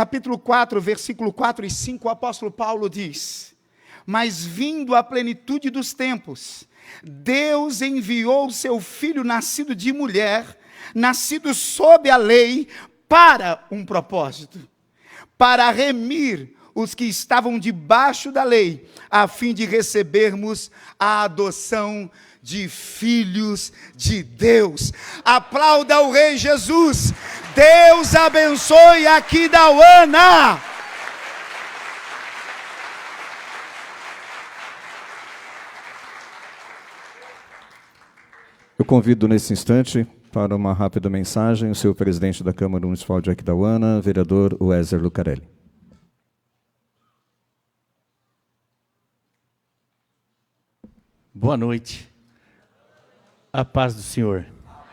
capítulo 4, versículo 4 e 5, o apóstolo Paulo diz: mas vindo a plenitude dos tempos, Deus enviou o seu Filho nascido de mulher, nascido sob a lei, para um propósito, para remir os que estavam debaixo da lei, a fim de recebermos a adoção de filhos de Deus. Aplauda o Rei Jesus. Deus abençoe Aquidauana. Eu convido nesse instante para uma rápida mensagem o seu presidente da Câmara Municipal de Aquidauana, vereador Weser Lucarelli. Boa noite. A paz do Senhor. Amém.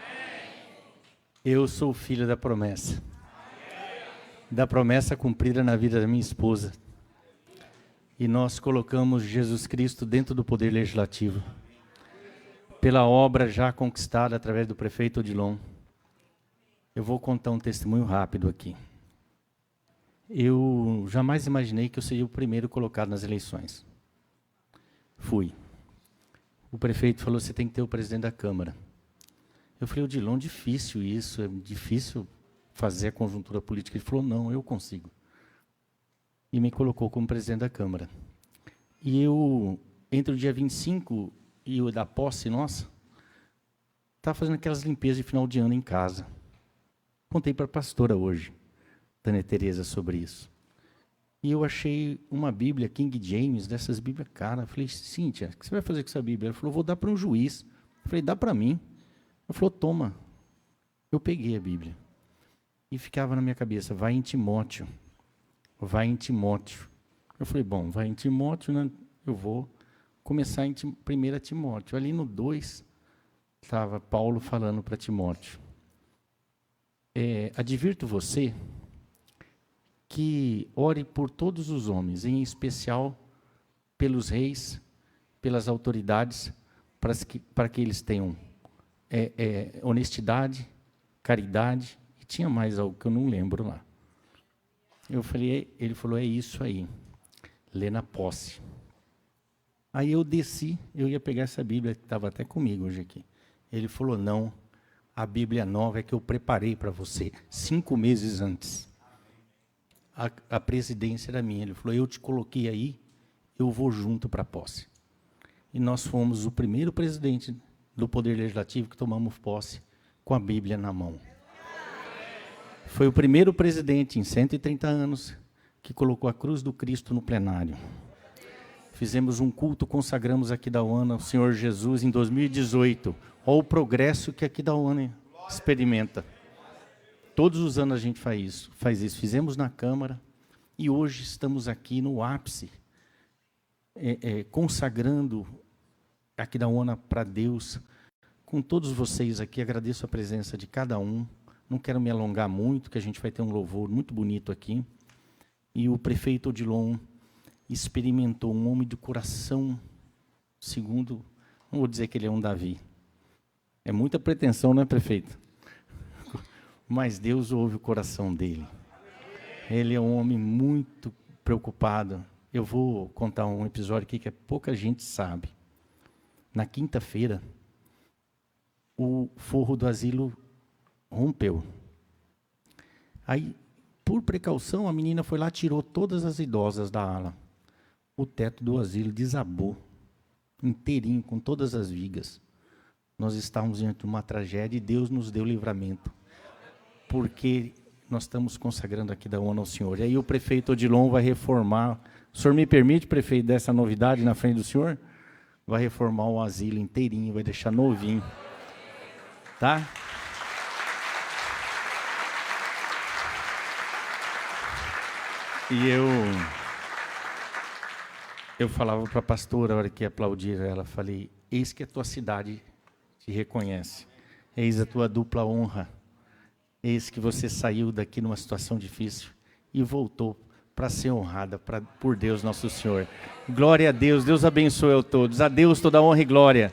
Eu sou filho da promessa. Amém. Da promessa cumprida na vida da minha esposa. E nós colocamos Jesus Cristo dentro do poder legislativo. Pela obra já conquistada através do prefeito Odilon. Eu vou contar um testemunho rápido aqui. Eu jamais imaginei que eu seria o primeiro colocado nas eleições. Fui. O prefeito falou: você tem que ter o presidente da Câmara. Eu falei: Odilon, difícil isso, é difícil fazer a conjuntura política. Ele falou: não, eu consigo. E me colocou como presidente da Câmara. E eu, entre o dia 25 e o da posse nossa, estava fazendo aquelas limpezas de final de ano em casa. Contei para a pastora hoje, Tânia Tereza, sobre isso. E eu achei uma Bíblia King James, dessas Bíblias caras. Eu falei: Cíntia, o que você vai fazer com essa Bíblia? Ela falou: vou dar para um juiz. Eu falei: dá para mim. Ela falou: toma. Eu peguei a Bíblia. E ficava na minha cabeça: vai em Timóteo. Vai em Timóteo. Eu falei: bom, vai em Timóteo, né? Eu vou começar em 1 Timóteo. Ali no 2, estava Paulo falando para Timóteo. Advirto você que ore por todos os homens, em especial pelos reis, pelas autoridades, para que eles tenham honestidade, caridade, e tinha mais algo que eu não lembro lá. Ele falou: é isso aí, lê na posse. Aí eu desci, eu ia pegar essa Bíblia, que estava até comigo hoje aqui. Ele falou: não, a Bíblia nova é que eu preparei para você, 5 meses antes. A presidência era minha. Ele falou: eu te coloquei aí, eu vou junto para a posse. E nós fomos o primeiro presidente do Poder Legislativo que tomamos posse com a Bíblia na mão. Foi o primeiro presidente em 130 anos que colocou a cruz do Cristo no plenário. Fizemos um culto, consagramos Aquidauana ao Senhor Jesus em 2018. Olha o progresso que Aquidauana experimenta. Todos os anos a gente faz isso. Fizemos na Câmara e hoje estamos aqui no ápice, consagrando Aquidauana para Deus. Com todos vocês aqui, agradeço a presença de cada um. Não quero me alongar muito, que a gente vai ter um louvor muito bonito aqui. E o prefeito Odilon experimentou um homem de coração, segundo, não vou dizer que ele é um Davi. É muita pretensão, não é, prefeito? Mas Deus ouve o coração dele. Ele é um homem muito preocupado. Eu vou contar um episódio aqui que pouca gente sabe. Na quinta-feira, o forro do asilo rompeu. Aí, por precaução, a menina foi lá, tirou todas as idosas da ala. O teto do asilo desabou, inteirinho, com todas as vigas. Nós estávamos diante de uma tragédia e Deus nos deu livramento. Porque nós estamos consagrando Aquidauana ao Senhor. E aí o prefeito Odilon vai reformar. O senhor me permite, prefeito, dessa novidade na frente do senhor? Vai reformar o asilo inteirinho, vai deixar novinho. Tá? E eu falava para a pastora, a hora que ia aplaudir ela, falei: eis que a tua cidade te reconhece. Eis a tua dupla honra. Eis que você saiu daqui numa situação difícil e voltou para ser honrada por Deus nosso Senhor. Glória a Deus, Deus abençoe a todos. A Deus toda honra e glória.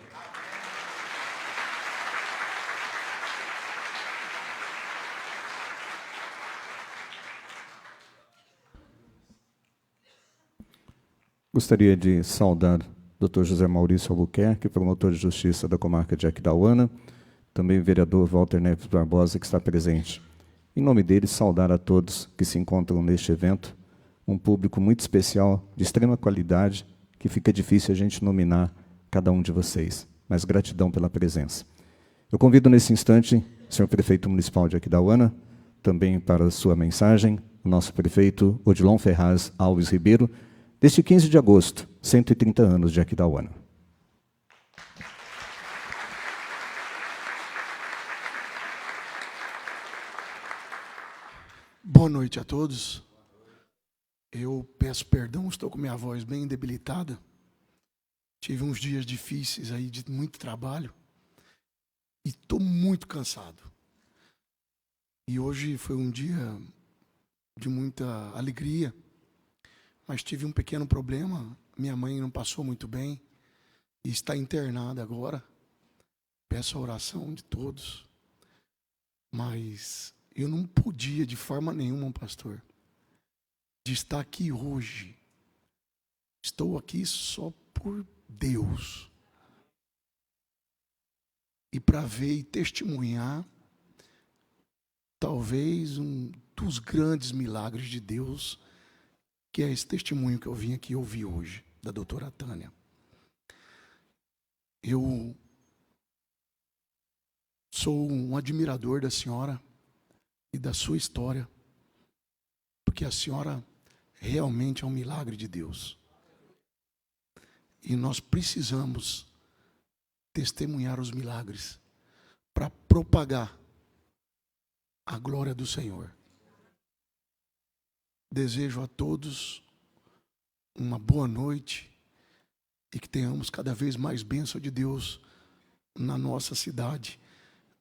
Gostaria de saudar o Dr. José Maurício Albuquerque, promotor de justiça da comarca de Aquidauana, também o vereador Walter Neves Barbosa, que está presente. Em nome deles, saudar a todos que se encontram neste evento, um público muito especial, de extrema qualidade, que fica difícil a gente nominar cada um de vocês, mas gratidão pela presença. Eu convido nesse instante o senhor prefeito municipal de Aquidauana, também para a sua mensagem, o nosso prefeito Odilon Ferraz Alves Ribeiro, deste 15 de agosto, 130 anos de Aquidauana. Boa noite a todos. Eu peço perdão, estou com minha voz bem debilitada. Tive uns dias difíceis aí de muito trabalho e estou muito cansado. E hoje foi um dia de muita alegria, mas tive um pequeno problema. Minha mãe não passou muito bem e está internada agora. Peço a oração de todos, mas eu não podia de forma nenhuma, pastor, de estar aqui hoje. Estou aqui só por Deus. E para ver e testemunhar, talvez um dos grandes milagres de Deus, que é esse testemunho que eu vim aqui ouvir hoje, da doutora Tânia. Eu sou um admirador da senhora e da sua história, porque a senhora realmente é um milagre de Deus. E nós precisamos testemunhar os milagres para propagar a glória do Senhor. Desejo a todos uma boa noite e que tenhamos cada vez mais bênção de Deus na nossa cidade.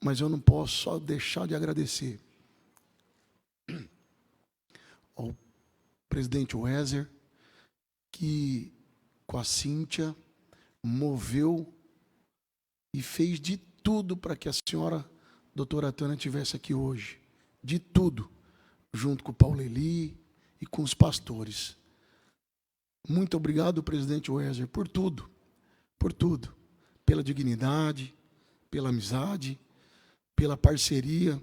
Mas eu não posso só deixar de agradecer ao presidente Weser, que com a Cíntia moveu e fez de tudo para que a senhora doutora Tânia estivesse aqui hoje. De tudo, junto com o Paulo Eli e com os pastores. Muito obrigado, presidente Weser, por tudo, pela dignidade, pela amizade, pela parceria.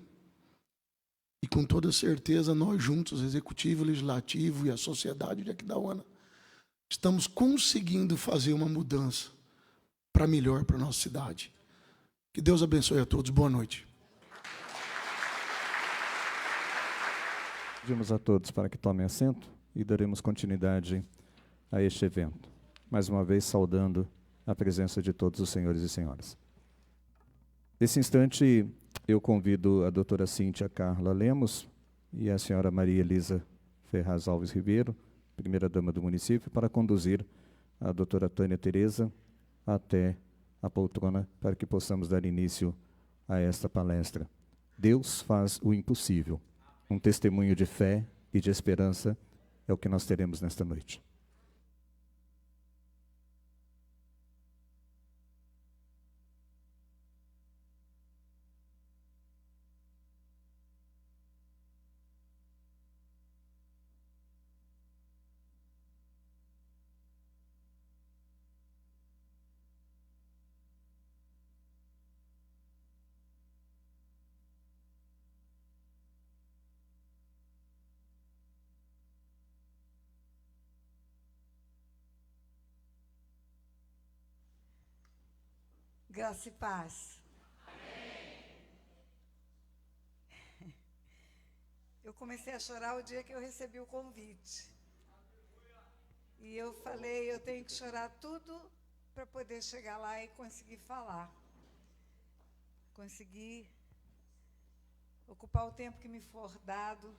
E com toda certeza, nós juntos, Executivo, Legislativo e a sociedade de Aquidauana, estamos conseguindo fazer uma mudança para melhor para a nossa cidade. Que Deus abençoe a todos. Boa noite. Pedimos a todos para que tomem assento e daremos continuidade a este evento. Mais uma vez, saudando a presença de todos os senhores e senhoras. Nesse instante, eu convido a doutora Cíntia Carla Lemos e a senhora Maria Elisa Ferraz Alves Ribeiro, primeira-dama do município, para conduzir a doutora Tânia Tereza até a poltrona para que possamos dar início a esta palestra. Deus faz o impossível. Um testemunho de fé e de esperança é o que nós teremos nesta noite. Graça e paz. Amém. Eu comecei a chorar o dia que eu recebi o convite. E eu falei, eu tenho que chorar tudo para poder chegar lá e conseguir falar. Conseguir ocupar o tempo que me for dado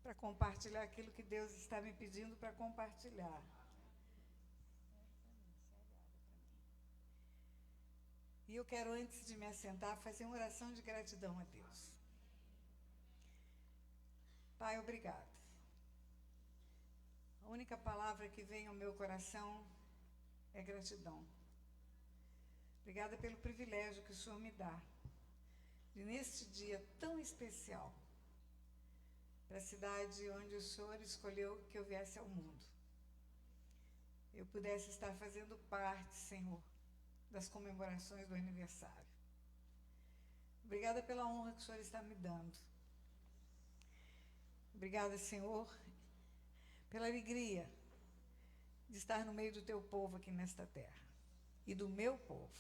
para compartilhar aquilo que Deus está me pedindo para compartilhar. E eu quero, antes de me assentar, fazer uma oração de gratidão a Deus. Pai, obrigado. A única palavra que vem ao meu coração é gratidão. Obrigada pelo privilégio que o Senhor me dá, de neste dia tão especial, para a cidade onde o Senhor escolheu que eu viesse ao mundo. eu pudesse estar fazendo parte, Senhor, das comemorações do aniversário. Obrigada pela honra que o Senhor está me dando. Obrigada, Senhor, pela alegria de estar no meio do teu povo aqui nesta terra e do meu povo.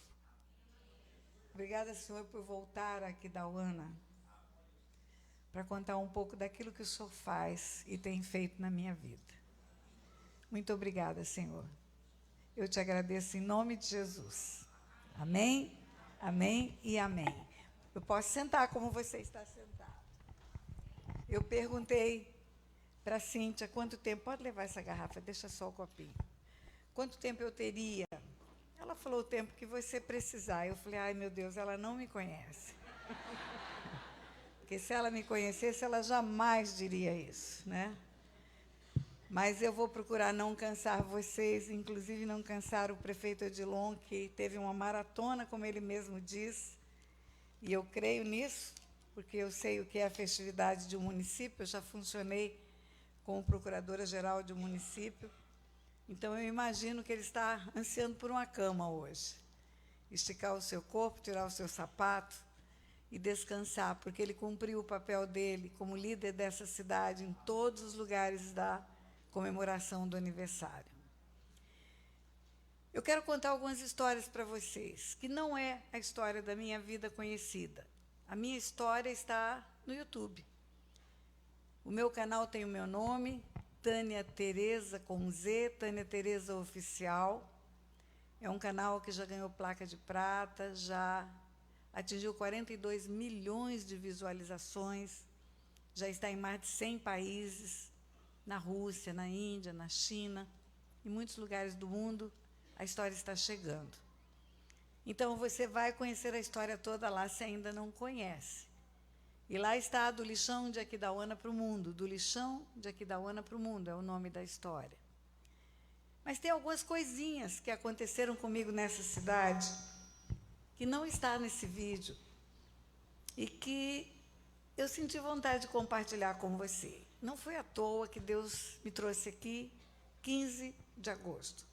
Obrigada, Senhor, por voltar aqui da Aquidauana para contar um pouco daquilo que o Senhor faz e tem feito na minha vida. Muito obrigada, Senhor. Eu te agradeço em nome de Jesus. Amém, amém e amém. Eu posso sentar como você está sentado. Eu perguntei para a Cíntia quanto tempo, pode levar essa garrafa, deixa só o copinho. Quanto tempo eu teria? Ela falou o tempo que você precisar. Eu falei, ai meu Deus, ela não me conhece. Porque se ela me conhecesse, ela jamais diria isso, né? Mas eu vou procurar não cansar vocês, inclusive não cansar o prefeito Odilon, que teve uma maratona, como ele mesmo diz, e eu creio nisso, porque eu sei o que é a festividade de um município, eu já funcionei como procuradora-geral de um município, então eu imagino que ele está ansiando por uma cama hoje. Esticar o seu corpo, tirar o seu sapato e descansar, porque ele cumpriu o papel dele como líder dessa cidade em todos os lugares da comemoração do aniversário. Eu quero contar algumas histórias para vocês, que não é a história da minha vida conhecida. A minha história está no YouTube. O meu canal tem o meu nome, Tânia Tereza com Z, Tânia Tereza Oficial. É um canal que já ganhou placa de prata, já atingiu 42 milhões de visualizações, já está em mais de 100 países, na Rússia, na Índia, na China, em muitos lugares do mundo, a história está chegando. Então, você vai conhecer a história toda lá, se ainda não conhece. E lá está do lixão de Aquidauana para o mundo, do lixão de Aquidauana para o mundo, é o nome da história. Mas tem algumas coisinhas que aconteceram comigo nessa cidade, que não está nesse vídeo, e que eu senti vontade de compartilhar com você. Não foi à toa que Deus me trouxe aqui 15 de agosto.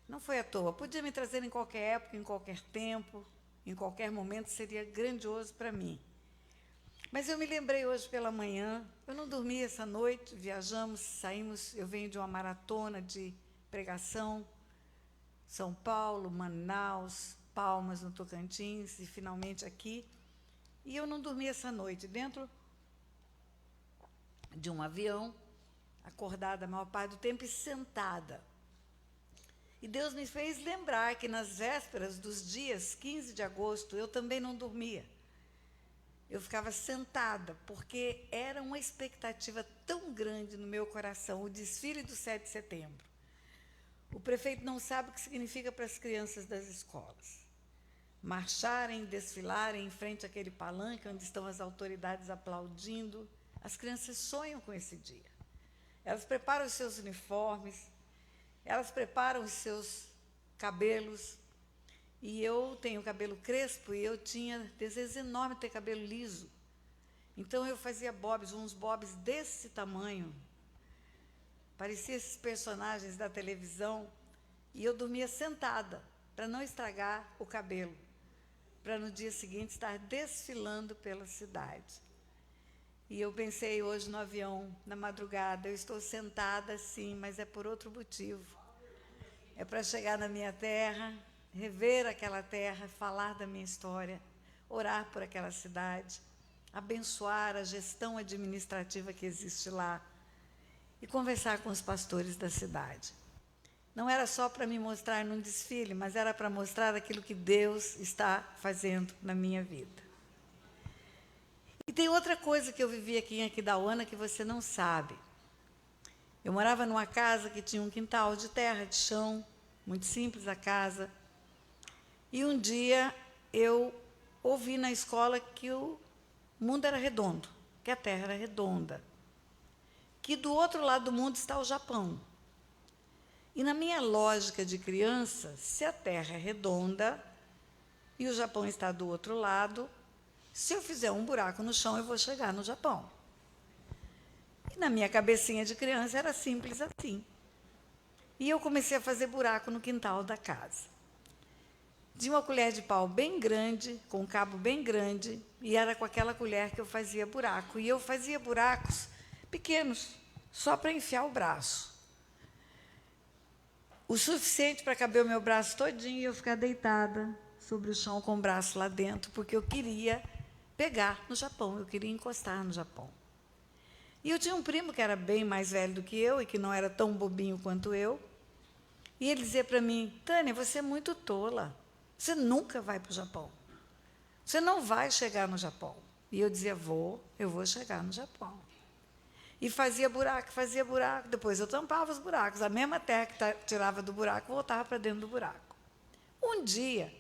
Não foi à toa. Podia me trazer em qualquer época, em qualquer tempo, em qualquer momento, seria grandioso para mim. Mas eu me lembrei hoje pela manhã, eu não dormi essa noite, viajamos, saímos, eu venho de uma maratona de pregação, São Paulo, Manaus, Palmas, no Tocantins, e finalmente aqui. E eu não dormi essa noite, dentro de um avião, acordada a maior parte do tempo e sentada. E Deus me fez lembrar que nas vésperas dos dias 15 de agosto, eu também não dormia. Eu ficava sentada, porque era uma expectativa tão grande no meu coração, o desfile do 7 de setembro. O prefeito não sabe o que significa para as crianças das escolas. Marcharem, desfilarem em frente àquele palanque, onde estão as autoridades aplaudindo. As crianças sonham com esse dia. Elas preparam os seus uniformes, elas preparam os seus cabelos, e eu tenho cabelo crespo, e eu tinha desejo enorme de ter cabelo liso. Então, eu fazia bobs, uns bobs desse tamanho, parecia esses personagens da televisão, e eu dormia sentada, para não estragar o cabelo, para no dia seguinte estar desfilando pela cidade. E eu pensei hoje no avião, na madrugada, eu estou sentada sim, mas é por outro motivo. É para chegar na minha terra, rever aquela terra, falar da minha história, orar por aquela cidade, abençoar a gestão administrativa que existe lá e conversar com os pastores da cidade. Não era só para me mostrar num desfile, mas era para mostrar aquilo que Deus está fazendo na minha vida. E tem outra coisa que eu vivi aqui em Aquidauana que você não sabe. Eu morava numa casa que tinha um quintal de terra, de chão, muito simples a casa. E um dia eu ouvi na escola que o mundo era redondo, que a terra era redonda, que do outro lado do mundo está o Japão. E na minha lógica de criança, se a terra é redonda e o Japão está do outro lado, se eu fizer um buraco no chão, eu vou chegar no Japão. E na minha cabecinha de criança era simples assim. E eu comecei a fazer buraco no quintal da casa. Tinha uma colher de pau bem grande, com um cabo bem grande, e era com aquela colher que eu fazia buraco. E eu fazia buracos pequenos, só para enfiar o braço. O suficiente para caber o meu braço todinho e eu ficar deitada sobre o chão com o braço lá dentro, porque eu queria pegar no Japão, eu queria encostar no Japão. E eu tinha um primo que era bem mais velho do que eu e que não era tão bobinho quanto eu. E ele dizia para mim: Tânia, você é muito tola. Você nunca vai para o Japão. Você não vai chegar no Japão. E eu dizia: eu vou chegar no Japão. E fazia buraco. Depois eu tampava os buracos. A mesma terra que tirava do buraco voltava para dentro do buraco. Um dia,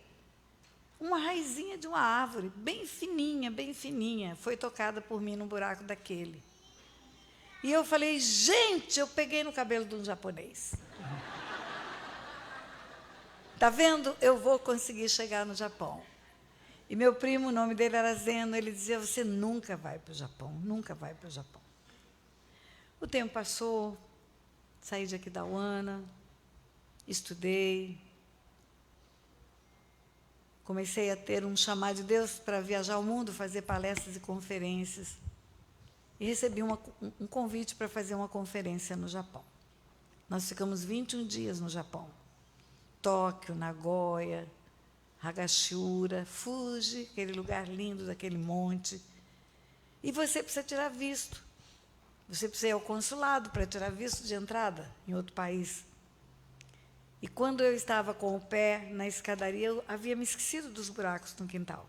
uma raizinha de uma árvore, bem fininha, foi tocada por mim num buraco daquele. E eu falei: gente, eu peguei no cabelo de um japonês. Está vendo? Eu vou conseguir chegar no Japão. E meu primo, o nome dele era Zeno, ele dizia: você nunca vai para o Japão, nunca vai para o Japão. O tempo passou, saí de Aquidauana, estudei, comecei a ter um chamado de Deus para viajar ao mundo, fazer palestras e conferências. E recebi um convite para fazer uma conferência no Japão. Nós ficamos 21 dias no Japão. Tóquio, Nagoya, Hagashura, Fuji, aquele lugar lindo daquele monte. E você precisa tirar visto. Você precisa ir ao consulado para tirar visto de entrada em outro país. E quando eu estava com o pé na escadaria, eu havia me esquecido dos buracos no quintal.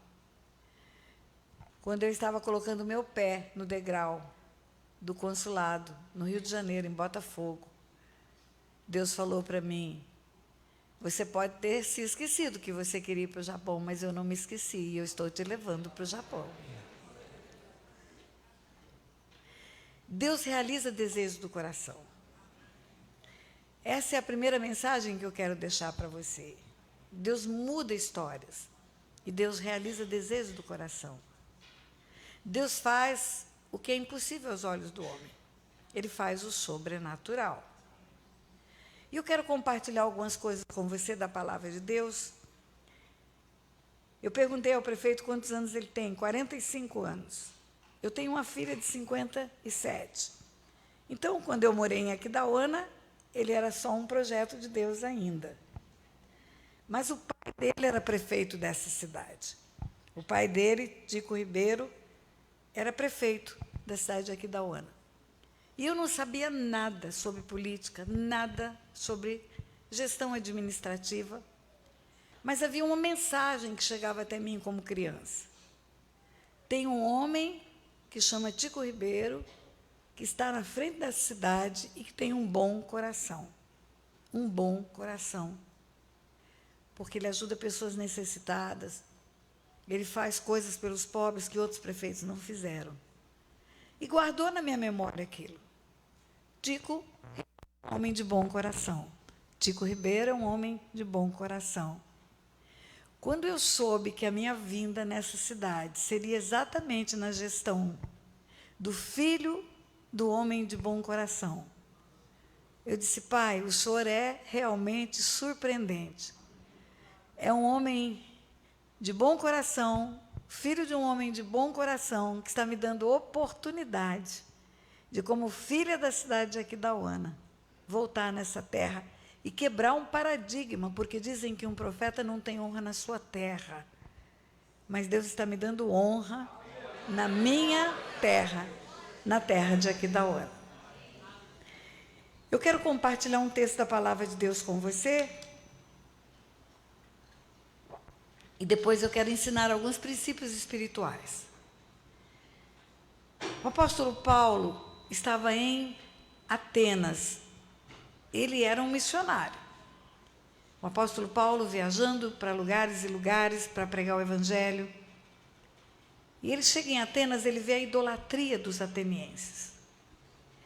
Quando eu estava colocando o meu pé no degrau do consulado, no Rio de Janeiro, em Botafogo, Deus falou para mim: você pode ter se esquecido que você queria ir para o Japão, mas eu não me esqueci e eu estou te levando para o Japão. Deus realiza desejos do coração. Essa é a primeira mensagem que eu quero deixar para você. Deus muda histórias e Deus realiza desejos do coração. Deus faz o que é impossível aos olhos do homem. Ele faz o sobrenatural. E eu quero compartilhar algumas coisas com você da palavra de Deus. Eu perguntei ao prefeito quantos anos ele tem. 45 anos. Eu tenho uma filha de 57. Então, quando eu morei em Aquidauana, ele era só um projeto de Deus ainda. Mas o pai dele era prefeito dessa cidade. O pai dele, Tico Ribeiro, era prefeito da cidade de Aquidauana. E eu não sabia nada sobre política, nada sobre gestão administrativa, mas havia uma mensagem que chegava até mim como criança. Tem um homem que chama Tico Ribeiro, que está na frente da cidade e que tem um bom coração. Um bom coração. Porque ele ajuda pessoas necessitadas, ele faz coisas pelos pobres que outros prefeitos não fizeram. E guardou na minha memória aquilo. Tico, homem de bom coração. Tico Ribeiro é um homem de bom coração. Quando eu soube que a minha vinda nessa cidade seria exatamente na gestão do filho do homem de bom coração, eu disse: pai, o senhor é realmente surpreendente. É um homem de bom coração, filho de um homem de bom coração, que está me dando oportunidade de, como filha da cidade de Aquidauana, voltar nessa terra e quebrar um paradigma, porque dizem que um profeta não tem honra na sua terra. Mas Deus está me dando honra na minha terra, na terra de Aquidauana. Eu quero compartilhar um texto da palavra de Deus com você. E depois eu quero ensinar alguns princípios espirituais. O apóstolo Paulo estava em Atenas. Ele era um missionário. O apóstolo Paulo viajando para lugares e lugares para pregar o evangelho. E ele chega em Atenas, ele vê a idolatria dos atenienses.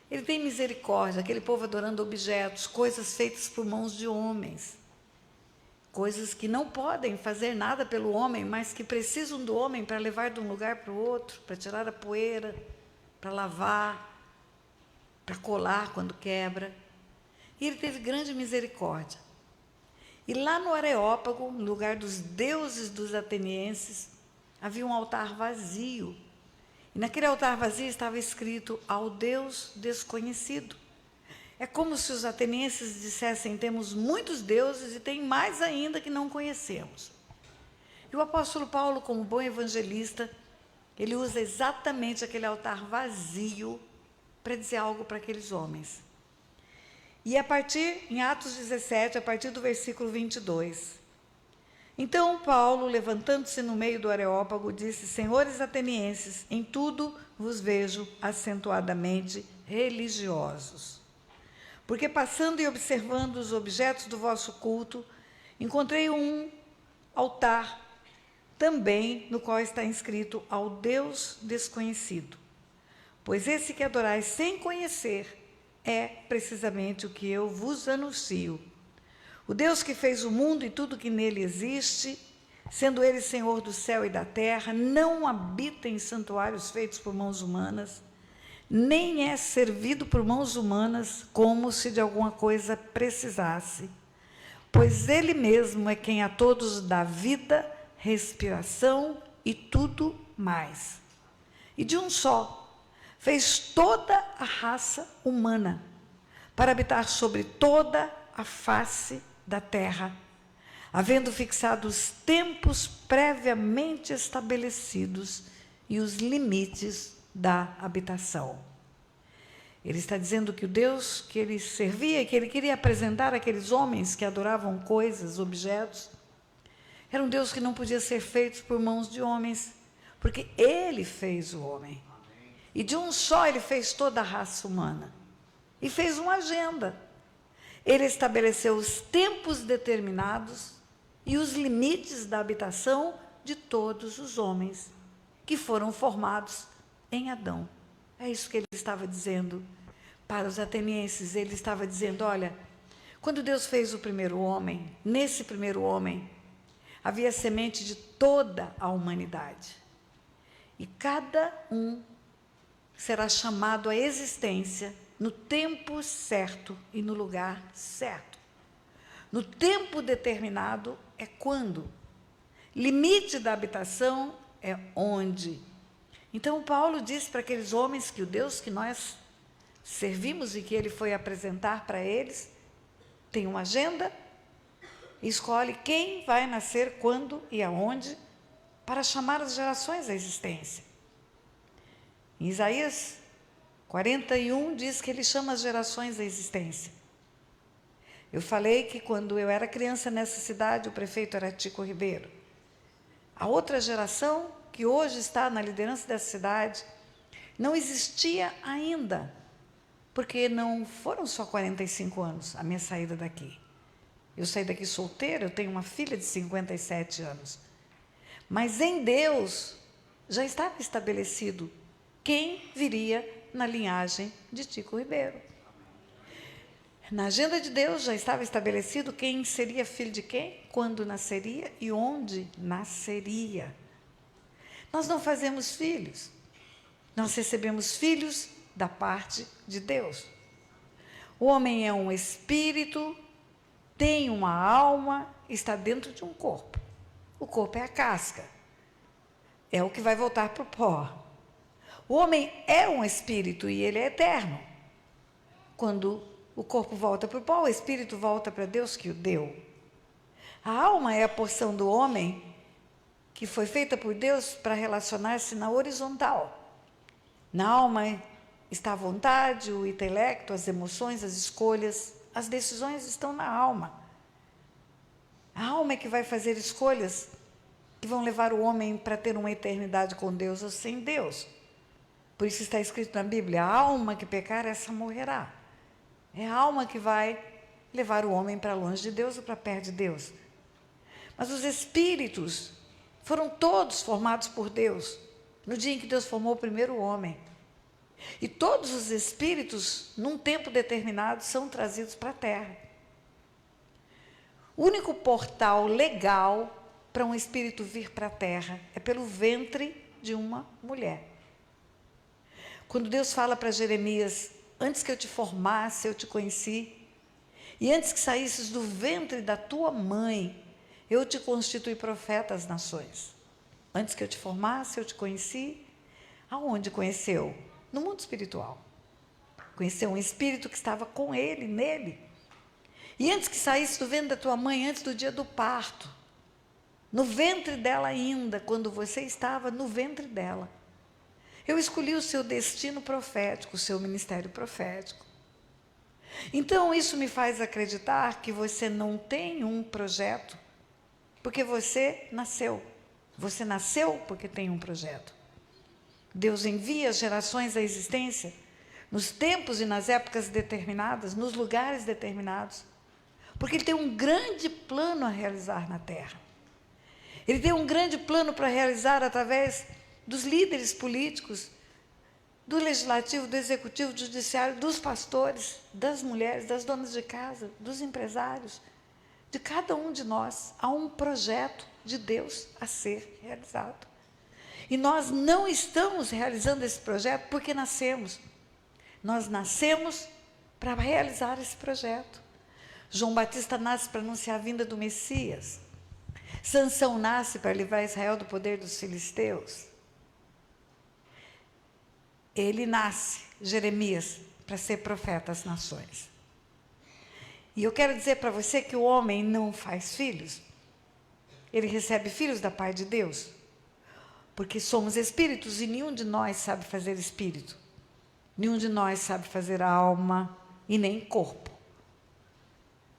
Ele tem misericórdia, aquele povo adorando objetos, coisas feitas por mãos de homens. Coisas que não podem fazer nada pelo homem, mas que precisam do homem para levar de um lugar para o outro, para tirar a poeira, para lavar, para colar quando quebra. E ele teve grande misericórdia. E lá no Areópago, no lugar dos deuses dos atenienses, havia um altar vazio. E naquele altar vazio estava escrito: ao Deus desconhecido. É como se os atenienses dissessem: temos muitos deuses e tem mais ainda que não conhecemos. E o apóstolo Paulo, como bom evangelista, ele usa exatamente aquele altar vazio para dizer algo para aqueles homens. E em Atos 17, a partir do versículo 22. Então Paulo, levantando-se no meio do Areópago, disse: senhores atenienses, em tudo vos vejo acentuadamente religiosos. Porque passando e observando os objetos do vosso culto, encontrei um altar também no qual está inscrito: ao Deus desconhecido. Pois esse que adorais sem conhecer é precisamente o que eu vos anuncio. O Deus que fez o mundo e tudo que nele existe, sendo ele Senhor do céu e da terra, não habita em santuários feitos por mãos humanas, nem é servido por mãos humanas como se de alguma coisa precisasse, pois ele mesmo é quem a todos dá vida, respiração e tudo mais. E de um só fez toda a raça humana para habitar sobre toda a face da terra, havendo fixado os tempos previamente estabelecidos e os limites da habitação. Ele está dizendo que o Deus que ele servia, que ele queria apresentar àqueles homens que adoravam coisas, objetos, era um Deus que não podia ser feito por mãos de homens, porque ele fez o homem. E de um só ele fez toda a raça humana. E fez uma agenda. Ele estabeleceu os tempos determinados e os limites da habitação de todos os homens que foram formados em Adão. É isso que ele estava dizendo para os atenienses. Ele estava dizendo: olha, quando Deus fez o primeiro homem, nesse primeiro homem, havia semente de toda a humanidade. E cada um será chamado à existência no tempo certo e no lugar certo. No tempo determinado é quando. Limite da habitação é onde. Então Paulo disse para aqueles homens que o Deus que nós servimos e que ele foi apresentar para eles tem uma agenda, escolhe quem vai nascer, quando e aonde, para chamar as gerações à existência. Em Isaías 41 diz que ele chama as gerações à existência. Eu falei que quando eu era criança nessa cidade, o prefeito era Tico Ribeiro. A outra geração, que hoje está na liderança dessa cidade, não existia ainda, porque não foram só 45 anos a minha saída daqui. Eu saí daqui solteira, eu tenho uma filha de 57 anos. Mas em Deus já estava estabelecido quem viria na linhagem de Tico Ribeiro. Na agenda de Deus já estava estabelecido quem seria filho de quem, quando nasceria e onde nasceria. Nós não fazemos filhos, nós recebemos filhos da parte de Deus. O homem é um espírito, tem uma alma, está dentro de um corpo. O corpo é a casca, é o que vai voltar para o pó. O homem é um espírito e ele é eterno. Quando o corpo volta para o pó, o espírito volta para Deus que o deu. A alma é a porção do homem que foi feita por Deus para relacionar-se na horizontal. Na alma está a vontade, o intelecto, as emoções, as escolhas, as decisões estão na alma. A alma é que vai fazer escolhas que vão levar o homem para ter uma eternidade com Deus ou sem Deus. Por isso está escrito na Bíblia: a alma que pecar, essa morrerá. É a alma que vai levar o homem para longe de Deus ou para perto de Deus. Mas os espíritos foram todos formados por Deus, no dia em que Deus formou o primeiro homem. E todos os espíritos, num tempo determinado, são trazidos para a Terra. O único portal legal para um espírito vir para a Terra é pelo ventre de uma mulher. Quando Deus fala para Jeremias: antes que eu te formasse, eu te conheci, E antes que saísses do ventre da tua mãe, eu te constituí profeta às nações. Antes que eu te formasse, eu te conheci. Aonde conheceu? No mundo espiritual. Conheceu um espírito que estava com ele, nele. E antes que saísse do ventre da tua mãe, antes do dia do parto, no ventre dela ainda, quando você estava no ventre dela, eu escolhi o seu destino profético, o seu ministério profético. Então, isso me faz acreditar que você não tem um projeto, porque você nasceu. Você nasceu porque tem um projeto. Deus envia gerações à existência nos tempos e nas épocas determinadas, nos lugares determinados, porque Ele tem um grande plano a realizar na Terra. Ele tem um grande plano para realizar através dos líderes políticos, do legislativo, do executivo, do judiciário, dos pastores, das mulheres, das donas de casa, dos empresários. De cada um de nós há um projeto de Deus a ser realizado. E nós não estamos realizando esse projeto porque nascemos. Nós nascemos para realizar esse projeto. João Batista nasce para anunciar a vinda do Messias. Sansão nasce para livrar Israel do poder dos filisteus. Ele nasce, Jeremias, para ser profeta às nações. E eu quero dizer para você que o homem não faz filhos. Ele recebe filhos da parte de Deus. Porque somos espíritos e nenhum de nós sabe fazer espírito. Nenhum de nós sabe fazer alma e nem corpo.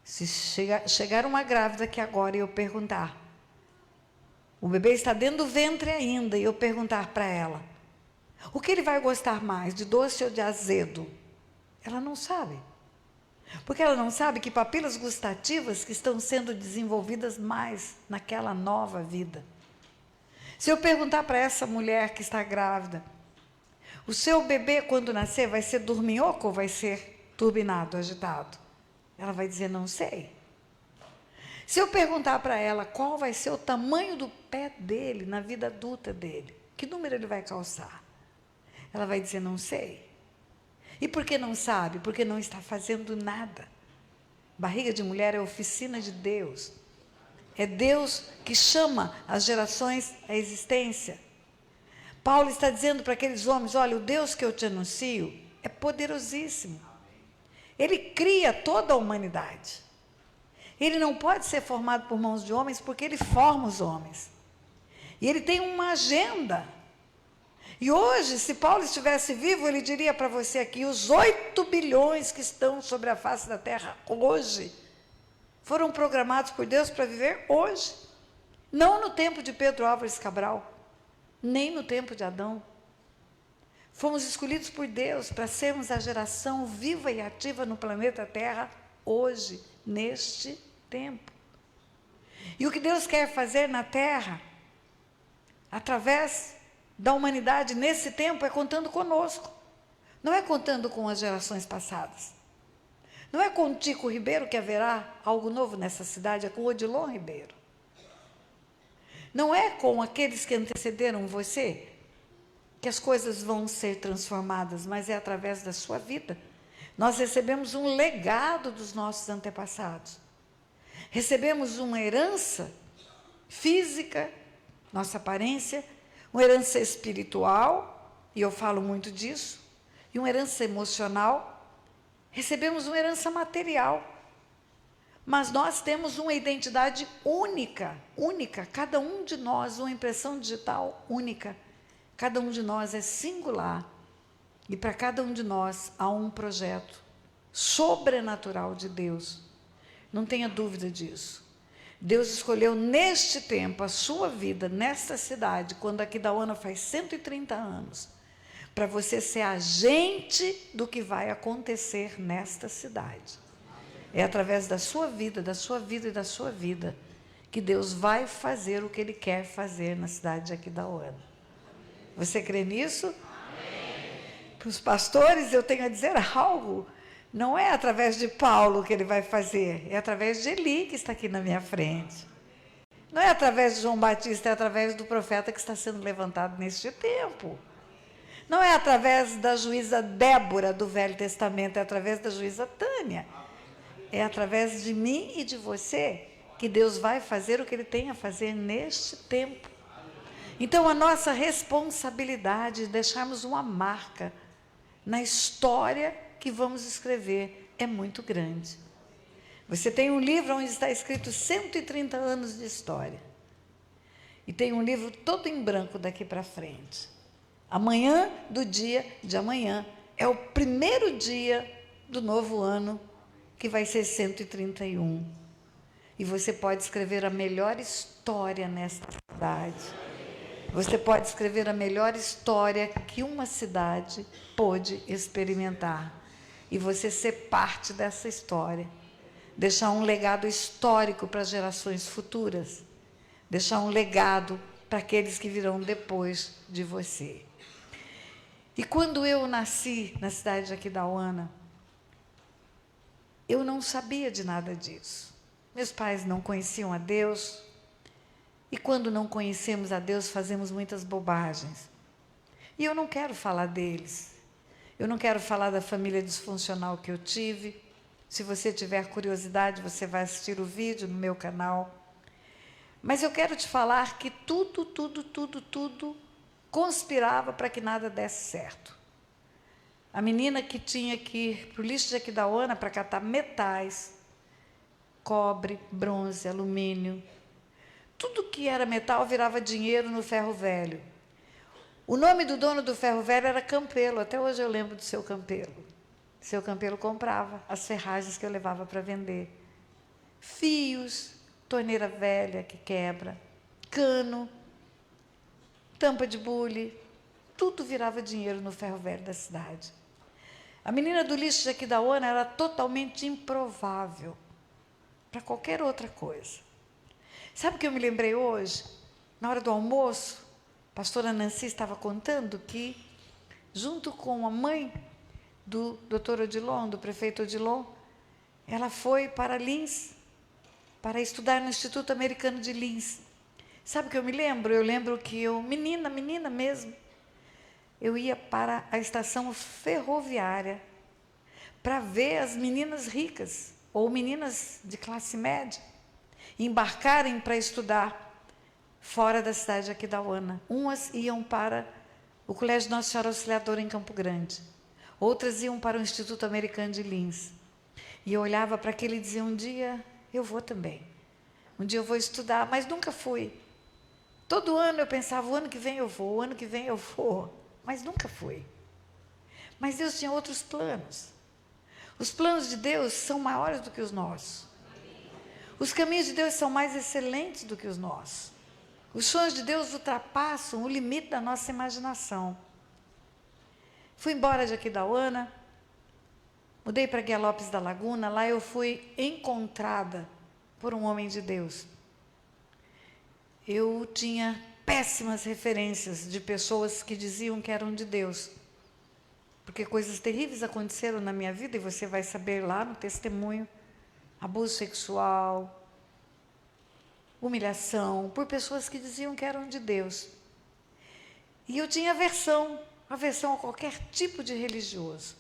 Se chegar uma grávida que agora eu perguntar, o bebê está dentro do ventre ainda, e eu perguntar para ela, o que ele vai gostar mais, de doce ou de azedo? Ela não sabe. Porque ela não sabe que papilas gustativas que estão sendo desenvolvidas mais naquela nova vida. Se eu perguntar para essa mulher que está grávida, o seu bebê quando nascer vai ser dorminhoco ou vai ser turbinado, agitado? Ela vai dizer, não sei. Se eu perguntar para ela qual vai ser o tamanho do pé dele na vida adulta dele, que número ele vai calçar? Ela vai dizer, não sei. E por que não sabe? Porque não está fazendo nada. Barriga de mulher é oficina de Deus. É Deus que chama as gerações à existência. Paulo está dizendo para aqueles homens, olha, o Deus que eu te anuncio é poderosíssimo. Ele cria toda a humanidade. Ele não pode ser formado por mãos de homens, porque ele forma os homens. E ele tem uma agenda. E hoje, se Paulo estivesse vivo, ele diria para você aqui, os 8 bilhões que estão sobre a face da terra hoje, foram programados por Deus para viver hoje. Não no tempo de Pedro Álvares Cabral, nem no tempo de Adão. Fomos escolhidos por Deus para sermos a geração viva e ativa no planeta Terra hoje, neste tempo. E o que Deus quer fazer na Terra, através da humanidade nesse tempo, é contando conosco. Não é contando com as gerações passadas. Não é com o Tico Ribeiro que haverá algo novo nessa cidade, é com o Odilon Ribeiro. Não é com aqueles que antecederam você que as coisas vão ser transformadas, mas é através da sua vida. Nós recebemos um legado dos nossos antepassados. Recebemos uma herança física, nossa aparência, uma herança espiritual, e eu falo muito disso, e uma herança emocional. Recebemos uma herança material. Mas nós temos uma identidade única, cada um de nós, uma impressão digital única. Cada um de nós é singular. E para cada um de nós há um projeto sobrenatural de Deus. Não tenha dúvida disso. Deus escolheu neste tempo a sua vida, nesta cidade, quando a Aquidauana faz 130 anos, para você ser agente do que vai acontecer nesta cidade. É através da sua vida e da sua vida que Deus vai fazer o que Ele quer fazer na cidade de Aquidauana. Você crê nisso? Para os pastores eu tenho a dizer algo. Não é através de Paulo que ele vai fazer, é através de Eli que está aqui na minha frente. Não é através de João Batista, é através do profeta que está sendo levantado neste tempo. Não é através da juíza Débora do Velho Testamento, é através da juíza Tânia. é através de mim e de você que Deus vai fazer o que Ele tem a fazer neste tempo. Então, a nossa responsabilidade de deixarmos uma marca na história que vamos escrever é muito grande. Você tem um livro onde está escrito 130 anos de história. E tem um livro todo em branco daqui para frente. Amanhã do dia de amanhã é o primeiro dia do novo ano, que vai ser 131. E você pode escrever a melhor história nesta cidade. Você pode escrever a melhor história que uma cidade pôde experimentar. E você ser parte dessa história. Deixar um legado histórico para as gerações futuras. Deixar um legado para aqueles que virão depois de você. E quando eu nasci na cidade de Aquidauana, eu não sabia de nada disso. Meus pais não conheciam a Deus. E quando não conhecemos a Deus, fazemos muitas bobagens. E eu não quero falar deles. Eu não quero falar da família disfuncional que eu tive. Se você tiver curiosidade, você vai assistir o vídeo no meu canal. Mas eu quero te falar que tudo conspirava para que nada desse certo. A menina que tinha que ir para o lixo de Aquidauana para catar metais, cobre, bronze, alumínio, tudo que era metal virava dinheiro no ferro velho. O nome do dono do ferro velho era Campelo, até hoje eu lembro do seu Campelo. Seu Campelo comprava as ferragens que eu levava para vender. Fios, torneira velha que quebra, cano, tampa de bule, tudo virava dinheiro no ferro velho da cidade. A menina do lixo de Aquidauana era totalmente improvável para qualquer outra coisa. Sabe o que eu me lembrei hoje? Na hora do almoço, a pastora Nancy estava contando que, junto com a mãe do doutor Odilon, do prefeito Odilon, ela foi para Lins, para estudar no Instituto Americano de Lins. Sabe o que eu me lembro? Eu lembro que eu, menina mesmo, eu ia para a estação ferroviária para ver as meninas ricas, ou meninas de classe média, embarcarem para estudar fora da cidade de Aquidauana. Umas iam para o Colégio Nossa Senhora Auxiliadora em Campo Grande, outras iam para o Instituto Americano de Lins. E eu olhava para aquele e dizia, um dia eu vou também. Um dia eu vou estudar, mas nunca fui. Todo ano eu pensava, o ano que vem eu vou, o ano que vem eu vou, mas nunca fui. Mas Deus tinha outros planos. Os planos de Deus são maiores do que os nossos. Os caminhos de Deus são mais excelentes do que os nossos. Os sonhos de Deus ultrapassam o limite da nossa imaginação. Fui embora de Aquidauana, mudei para Guia Lopes da Laguna, lá eu fui encontrada por um homem de Deus. Eu tinha péssimas referências de pessoas que diziam que eram de Deus, porque coisas terríveis aconteceram na minha vida, e você vai saber lá no testemunho, abuso sexual, humilhação, por pessoas que diziam que eram de Deus. E eu tinha aversão a qualquer tipo de religioso.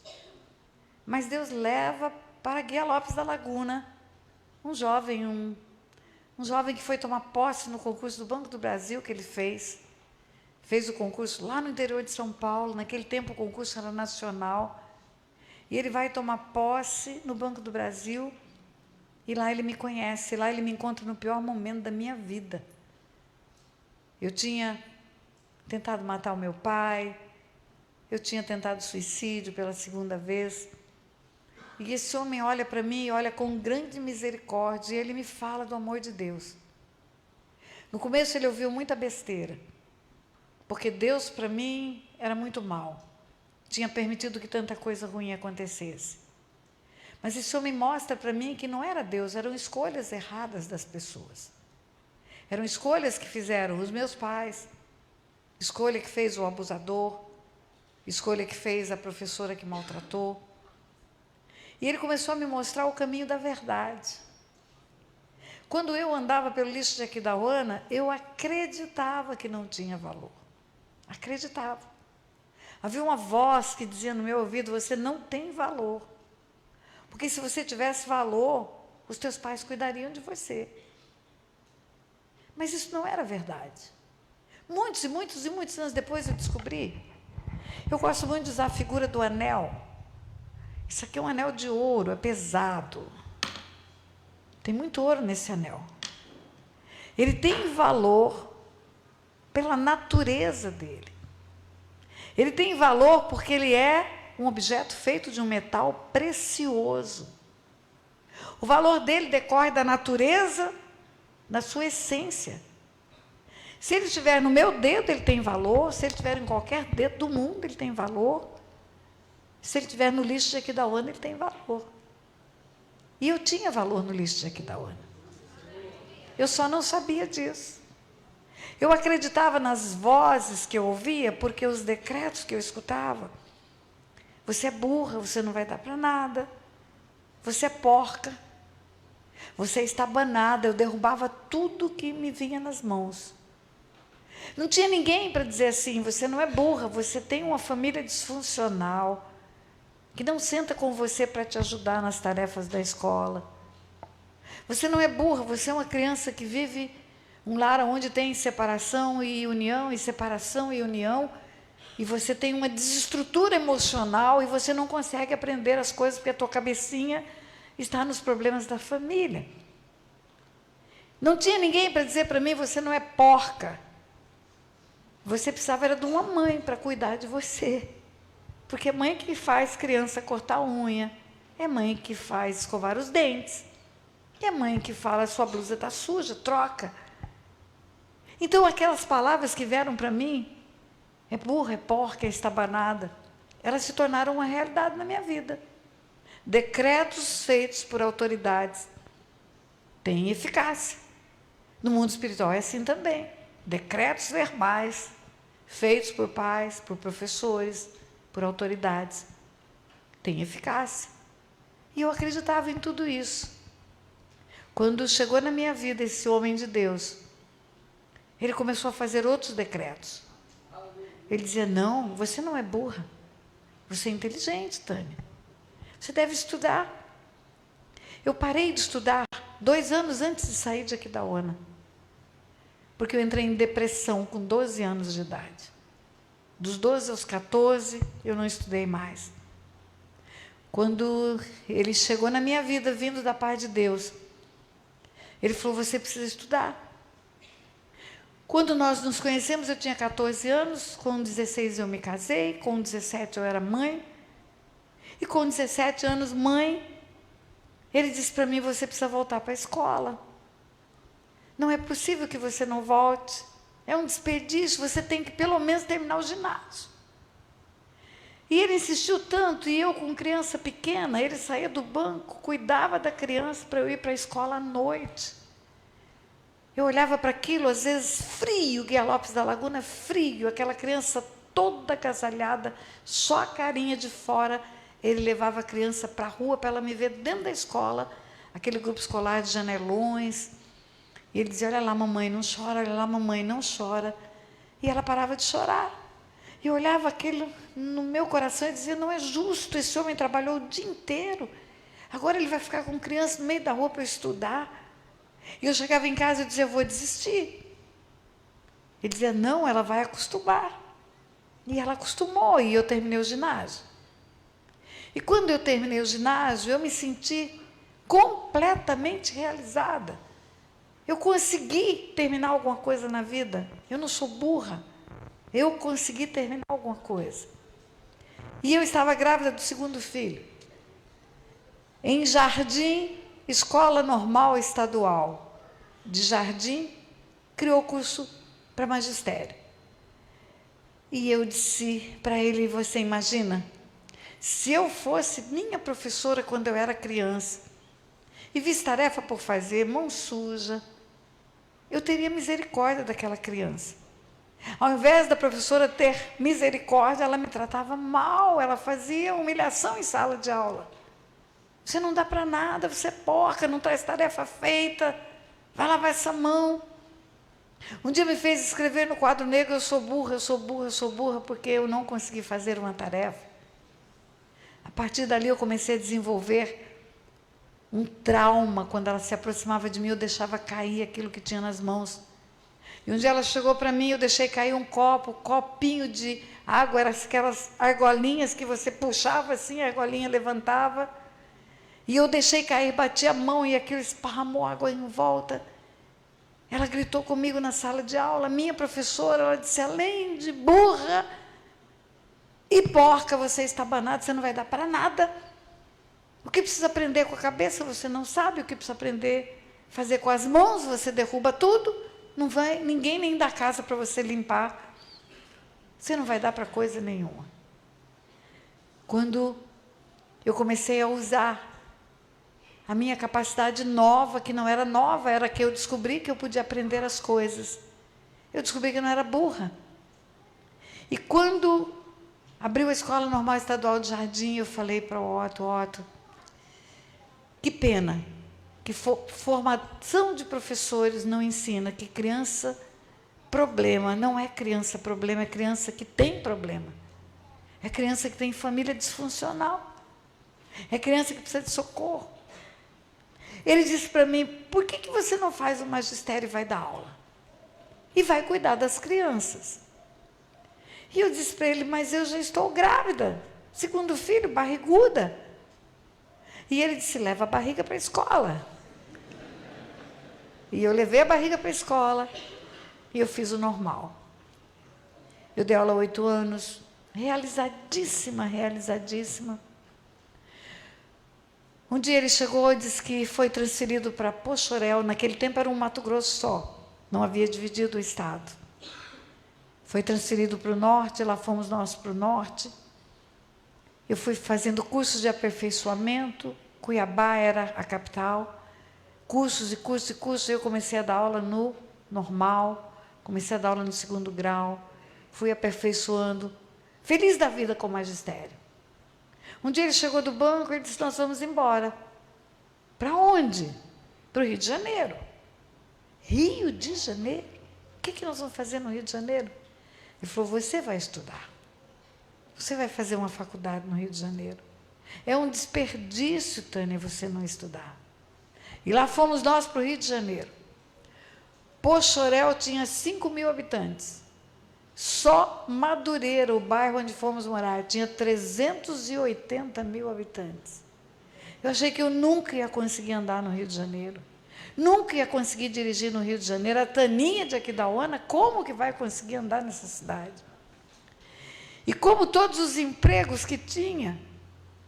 Mas Deus leva para Guia Lopes da Laguna um jovem que foi tomar posse no concurso do Banco do Brasil que ele fez o concurso lá no interior de São Paulo, naquele tempo o concurso era nacional, e ele vai tomar posse no Banco do Brasil, e lá ele me conhece, lá ele me encontra no pior momento da minha vida. Eu tinha tentado matar o meu pai, eu tinha tentado suicídio pela segunda vez, e esse homem olha para mim, olha com grande misericórdia, e ele me fala do amor de Deus. No começo ele ouviu muita besteira, porque Deus para mim era muito mal, tinha permitido que tanta coisa ruim acontecesse. Mas esse homem mostra para mim que não era Deus, eram escolhas erradas das pessoas. Eram escolhas que fizeram os meus pais, escolha que fez o abusador, escolha que fez a professora que maltratou. E ele começou a me mostrar o caminho da verdade. Quando eu andava pelo lixo de Aquidauana, eu acreditava que não tinha valor. Acreditava. Havia uma voz que dizia no meu ouvido, você não tem valor. Porque se você tivesse valor, os teus pais cuidariam de você. Mas isso não era verdade. Muitos anos depois eu descobri. Eu gosto muito de usar a figura do anel. Isso aqui é um anel de ouro, é pesado. Tem muito ouro nesse anel. Ele tem valor pela natureza dele. Ele tem valor porque ele é um objeto feito de um metal precioso. O valor dele decorre da natureza, da sua essência. Se ele estiver no meu dedo, ele tem valor. Se ele estiver em qualquer dedo do mundo, ele tem valor. Se ele estiver no lixo de Aquidauana, ele tem valor. E eu tinha valor no lixo de Aquidauana. Eu só não sabia disso. Eu acreditava nas vozes que eu ouvia, porque os decretos que eu escutava. Você é burra, você não vai dar para nada. Você é porca. Você é estabanada. Eu derrubava tudo que me vinha nas mãos. Não tinha ninguém para dizer assim, você não é burra, você tem uma família disfuncional, que não senta com você para te ajudar nas tarefas da escola. Você não é burra, você é uma criança que vive um lar onde tem separação e união, e separação e união, e você tem uma desestrutura emocional e você não consegue aprender as coisas porque a tua cabecinha está nos problemas da família. Não tinha ninguém para dizer para mim, você não é porca. Você precisava era de uma mãe para cuidar de você. Porque é mãe que faz criança cortar a unha, é mãe que faz escovar os dentes, é mãe que fala, sua blusa está suja, troca. Então, aquelas palavras que vieram para mim, é burra, é porca, é estabanada, elas se tornaram uma realidade na minha vida. Decretos feitos por autoridades têm eficácia. No mundo espiritual é assim também. Decretos verbais feitos por pais, por professores, por autoridades, têm eficácia. E eu acreditava em tudo isso. Quando chegou na minha vida esse homem de Deus, ele começou a fazer outros decretos. Ele dizia, não, você não é burra, você é inteligente, Tânia. Você deve estudar. Eu parei de estudar 2 anos antes de sair de Aquidauana, porque eu entrei em depressão com 12 anos de idade. Dos 12 aos 14, eu não estudei mais. Quando ele chegou na minha vida, vindo da paz de Deus, ele falou, você precisa estudar. Quando nós nos conhecemos, eu tinha 14 anos, com 16 eu me casei, com 17 eu era mãe, e com 17 anos, mãe, ele disse para mim, você precisa voltar para a escola. Não é possível que você não volte. É um desperdício, você tem que pelo menos terminar o ginásio. E ele insistiu tanto, e eu com criança pequena, ele saía do banco, cuidava da criança para eu ir para a escola à noite. Eu olhava para aquilo, às vezes frio, Guia Lopes da Laguna, frio, aquela criança toda agasalhada, só a carinha de fora. Ele levava a criança para a rua para ela me ver dentro da escola, aquele grupo escolar de janelões. E ele dizia, olha lá, mamãe, não chora, olha lá, mamãe, não chora. E ela parava de chorar. E eu olhava aquilo no meu coração e dizia, não é justo, esse homem trabalhou o dia inteiro. Agora ele vai ficar com criança no meio da rua para eu estudar. E eu chegava em casa e dizia, eu vou desistir. Ele dizia, não, ela vai acostumar. E ela acostumou, e eu terminei o ginásio. E quando eu terminei o ginásio, eu me senti completamente realizada. Eu consegui terminar alguma coisa na vida. Eu não sou burra. Eu consegui terminar alguma coisa. E eu estava grávida do 2º filho. Em Jardim, escola normal estadual. De Jardim, criou curso para magistério. E eu disse para ele, você imagina, se eu fosse minha professora quando eu era criança, e visse tarefa por fazer, mão suja, eu teria misericórdia daquela criança. Ao invés da professora ter misericórdia, ela me tratava mal, ela fazia humilhação em sala de aula. Você não dá para nada, você é porca, não traz tarefa feita, vai lavar essa mão. Um dia me fez escrever no quadro negro, eu sou burra, eu sou burra, eu sou burra, porque eu não consegui fazer uma tarefa. A partir dali eu comecei a desenvolver um trauma. Quando ela se aproximava de mim, eu deixava cair aquilo que tinha nas mãos. E um dia ela chegou para mim, eu deixei cair um copinho de água, eram aquelas argolinhas que você puxava assim, a argolinha levantava. E eu deixei cair, bati a mão e aquilo esparramou água em volta. Ela gritou comigo na sala de aula, minha professora, ela disse, além de burra e porca, você está banada, você não vai dar para nada. O que precisa aprender com a cabeça, você não sabe. O que precisa aprender a fazer com as mãos, você derruba tudo. Não vai, ninguém nem dá casa para você limpar. Você não vai dar para coisa nenhuma. Quando eu comecei a usar a minha capacidade nova, que não era nova, era que eu descobri que eu podia aprender as coisas. Eu descobri que eu não era burra. E quando abriu a Escola Normal Estadual de Jardim, eu falei para o Otto, que pena que formação de professores não ensina que criança problema não é criança problema, é criança que tem problema. É criança que tem família disfuncional. É criança que precisa de socorro. Ele disse para mim, por que você não faz o magistério e vai dar aula? E vai cuidar das crianças. E eu disse para ele, mas eu já estou grávida, segundo filho, barriguda. E ele disse, leva a barriga para a escola. E eu levei a barriga para a escola e eu fiz o normal. Eu dei aula há 8 anos, realizadíssima. Um dia ele chegou e disse que foi transferido para Poxoréu, naquele tempo era um Mato Grosso só, não havia dividido o estado. Foi transferido para o norte, lá fomos nós para o norte. Eu fui fazendo cursos de aperfeiçoamento, Cuiabá era a capital, cursos e cursos e cursos. Eu comecei a dar aula no normal, comecei a dar aula no 2º grau, fui aperfeiçoando, feliz da vida com o magistério. Um dia ele chegou do banco e disse, nós vamos embora. Para onde? Para o Rio de Janeiro. Rio de Janeiro? O que nós vamos fazer no Rio de Janeiro? Ele falou, você vai estudar. Você vai fazer uma faculdade no Rio de Janeiro. É um desperdício, Tânia, você não estudar. E lá fomos nós para o Rio de Janeiro. Poxoréu tinha 5.000 habitantes. Só Madureira, o bairro onde fomos morar, tinha 380.000 habitantes. Eu achei que eu nunca ia conseguir andar no Rio de Janeiro. Nunca ia conseguir dirigir no Rio de Janeiro. A Taninha de Aquidauana, como que vai conseguir andar nessa cidade? E como todos os empregos que tinha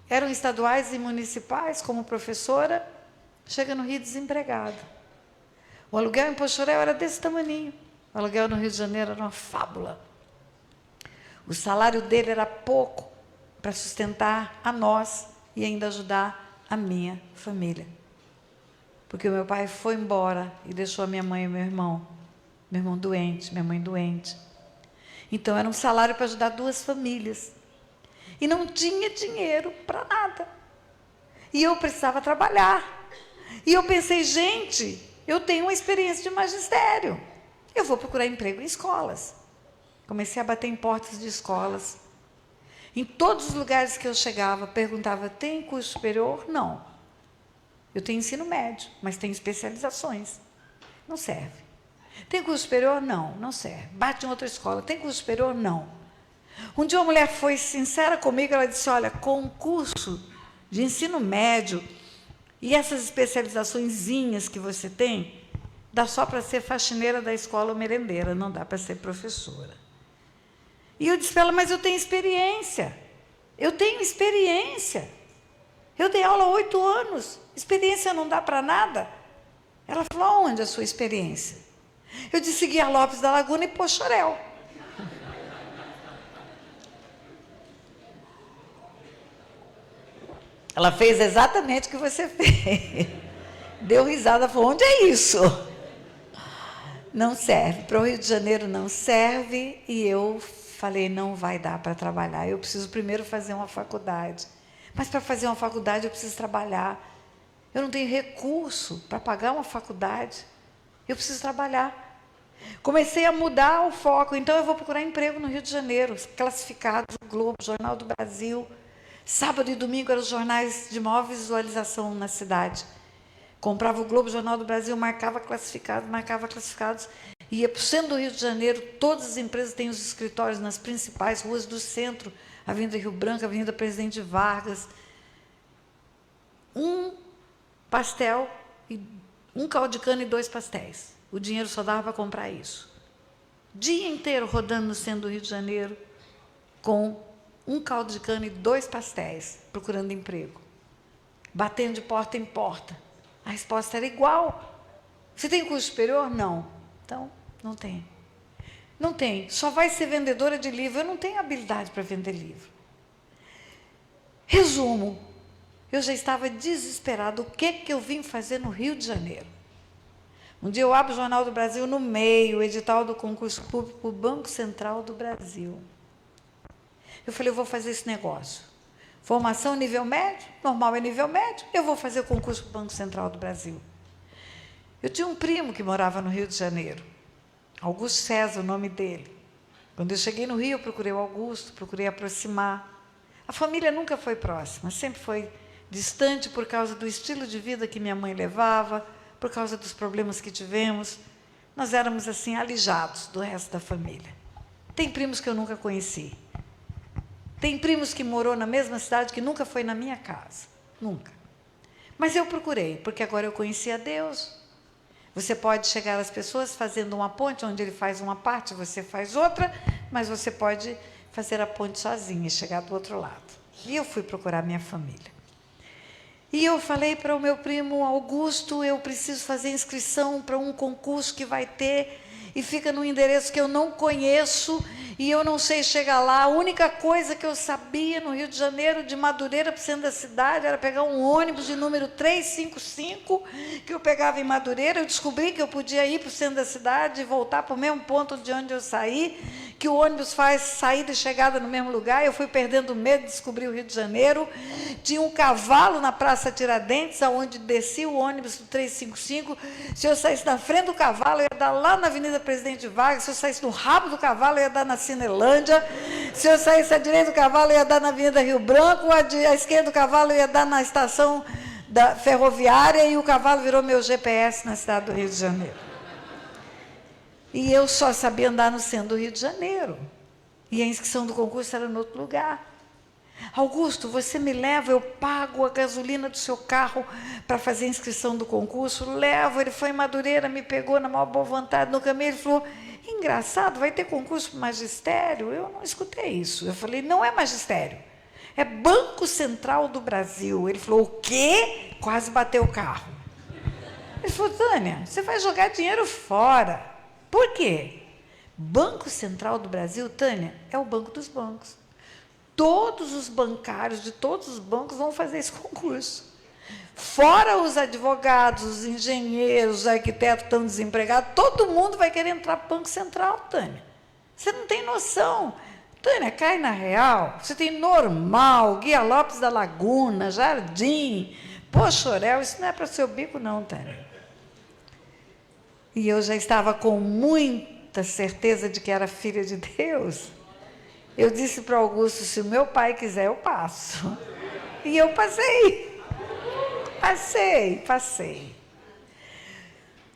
eram estaduais e municipais, como professora, chega no Rio desempregado. O aluguel em Poxoréu era desse tamaninho. O aluguel no Rio de Janeiro era uma fábula. O salário dele era pouco para sustentar a nós e ainda ajudar a minha família. Porque o meu pai foi embora e deixou a minha mãe e meu irmão doente, minha mãe doente. Então era um salário para ajudar 2 famílias. E não tinha dinheiro para nada. E eu precisava trabalhar. E eu pensei, gente, eu tenho uma experiência de magistério. Eu vou procurar emprego em escolas. Comecei a bater em portas de escolas. Em todos os lugares que eu chegava, perguntava, tem curso superior? Não. Eu tenho ensino médio, mas tem especializações. Não serve. Tem curso superior? Não, não serve. Bate em outra escola. Tem curso superior? Não. Um dia uma mulher foi sincera comigo, ela disse, olha, concurso de ensino médio e essas especializaçõezinhas que você tem, dá só para ser faxineira da escola ou merendeira, não dá para ser professora. E eu disse para ela, mas eu tenho experiência. Eu tenho experiência. Eu dei aula há 8 anos. Experiência não dá para nada. Ela falou, onde a sua experiência? Eu disse, Guia Lopes da Laguna e Poxoréu. Ela fez exatamente o que você fez. Deu risada, falou, onde é isso? Não serve. Para o Rio de Janeiro não serve. E eu falei, não vai dar para trabalhar. Eu preciso primeiro fazer uma faculdade. Mas para fazer uma faculdade eu preciso trabalhar. Eu não tenho recurso para pagar uma faculdade. Eu preciso trabalhar. Comecei a mudar o foco. Então eu vou procurar emprego no Rio de Janeiro. Classificados, Globo, Jornal do Brasil. Sábado e domingo eram os jornais de maior visualização na cidade. Comprava o Globo, Jornal do Brasil, marcava classificados. Ia para o centro do Rio de Janeiro, todas as empresas têm os escritórios nas principais ruas do centro, Avenida Rio Branco, Avenida Presidente Vargas. Um pastel, um caldo de cana e 2 pastéis. O dinheiro só dava para comprar isso. Dia inteiro rodando no centro do Rio de Janeiro, com um caldo de cana e 2 pastéis, procurando emprego. Batendo de porta em porta. A resposta era igual. Você tem curso superior? Não. Então, não tem. Não tem. Só vai ser vendedora de livro. Eu não tenho habilidade para vender livro. Resumo. Eu já estava desesperado. O que eu vim fazer no Rio de Janeiro? Um dia eu abro o Jornal do Brasil no meio, o edital do concurso público para o Banco Central do Brasil. Eu falei, eu vou fazer esse negócio. Formação nível médio, normal é nível médio, eu vou fazer o concurso para o Banco Central do Brasil. Eu tinha um primo que morava no Rio de Janeiro, Augusto César, o nome dele. Quando eu cheguei no Rio, eu procurei o Augusto, procurei aproximar. A família nunca foi próxima, sempre foi distante por causa do estilo de vida que minha mãe levava, por causa dos problemas que tivemos. Nós éramos assim, alijados do resto da família. Tem primos que eu nunca conheci. Tem primos que morou na mesma cidade que nunca foi na minha casa. Nunca. Mas eu procurei, porque agora eu conhecia Deus. Você pode chegar às pessoas fazendo uma ponte, onde ele faz uma parte, você faz outra, mas você pode fazer a ponte sozinha e chegar do outro lado. E eu fui procurar minha família. E eu falei para o meu primo Augusto, eu preciso fazer inscrição para um concurso que vai ter, e fica num endereço que eu não conheço, e eu não sei chegar lá. A única coisa que eu sabia no Rio de Janeiro, de Madureira para o centro da cidade, era pegar um ônibus de número 355, que eu pegava em Madureira. Eu descobri que eu podia ir para o centro da cidade e voltar para o mesmo ponto de onde eu saí, que o ônibus faz saída e chegada no mesmo lugar. Eu fui perdendo medo de descobrir o Rio de Janeiro. Tinha um cavalo na Praça Tiradentes, onde descia o ônibus do 355. Se eu saísse na frente do cavalo, eu ia dar lá na Avenida Presidente Vargas. Se eu saísse no rabo do cavalo, eu ia dar na Cinelândia. Se eu saísse à direita do cavalo, eu ia dar na Avenida Rio Branco. À esquerda do cavalo, eu ia dar na estação da ferroviária. E o cavalo virou meu GPS na cidade do Rio de Janeiro. E eu só sabia andar no centro do Rio de Janeiro. E a inscrição do concurso era em outro lugar. Augusto, você me leva, eu pago a gasolina do seu carro para fazer a inscrição do concurso. Levo. Ele foi em Madureira, me pegou na maior boa vontade. No caminho ele falou, engraçado, vai ter concurso para magistério? Eu não escutei isso. Eu falei, não é magistério, é Banco Central do Brasil. Ele falou, o quê? Quase bateu o carro. Ele falou, Tânia, você vai jogar dinheiro fora. Por quê? Banco Central do Brasil, Tânia, é o banco dos bancos. Todos os bancários de todos os bancos vão fazer esse concurso. Fora os advogados, os engenheiros, os arquitetos que estão desempregados, todo mundo vai querer entrar para o Banco Central, Tânia. Você não tem noção. Tânia, cai na real. Você tem Normal, Guia Lopes da Laguna, Jardim, Pochorel. Isso não é para o seu bico, não, Tânia. E eu já estava com muita certeza de que era filha de Deus. Eu disse para Augusto, se o meu pai quiser, eu passo. E eu passei. Passei.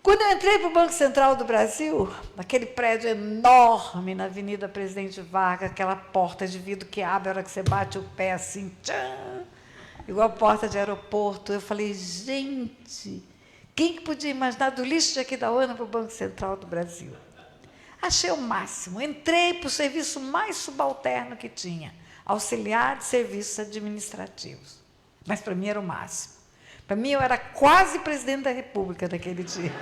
Quando eu entrei para o Banco Central do Brasil, aquele prédio enorme na Avenida Presidente Vargas, aquela porta de vidro que abre a hora que você bate o pé assim, tchan, igual a porta de aeroporto, eu falei, gente, quem que podia imaginar do lixo de Aquidauana para o Banco Central do Brasil? Achei o máximo. Entrei para o serviço mais subalterno que tinha, auxiliar de serviços administrativos. Mas para mim era o máximo. Para mim eu era quase presidente da República naquele dia.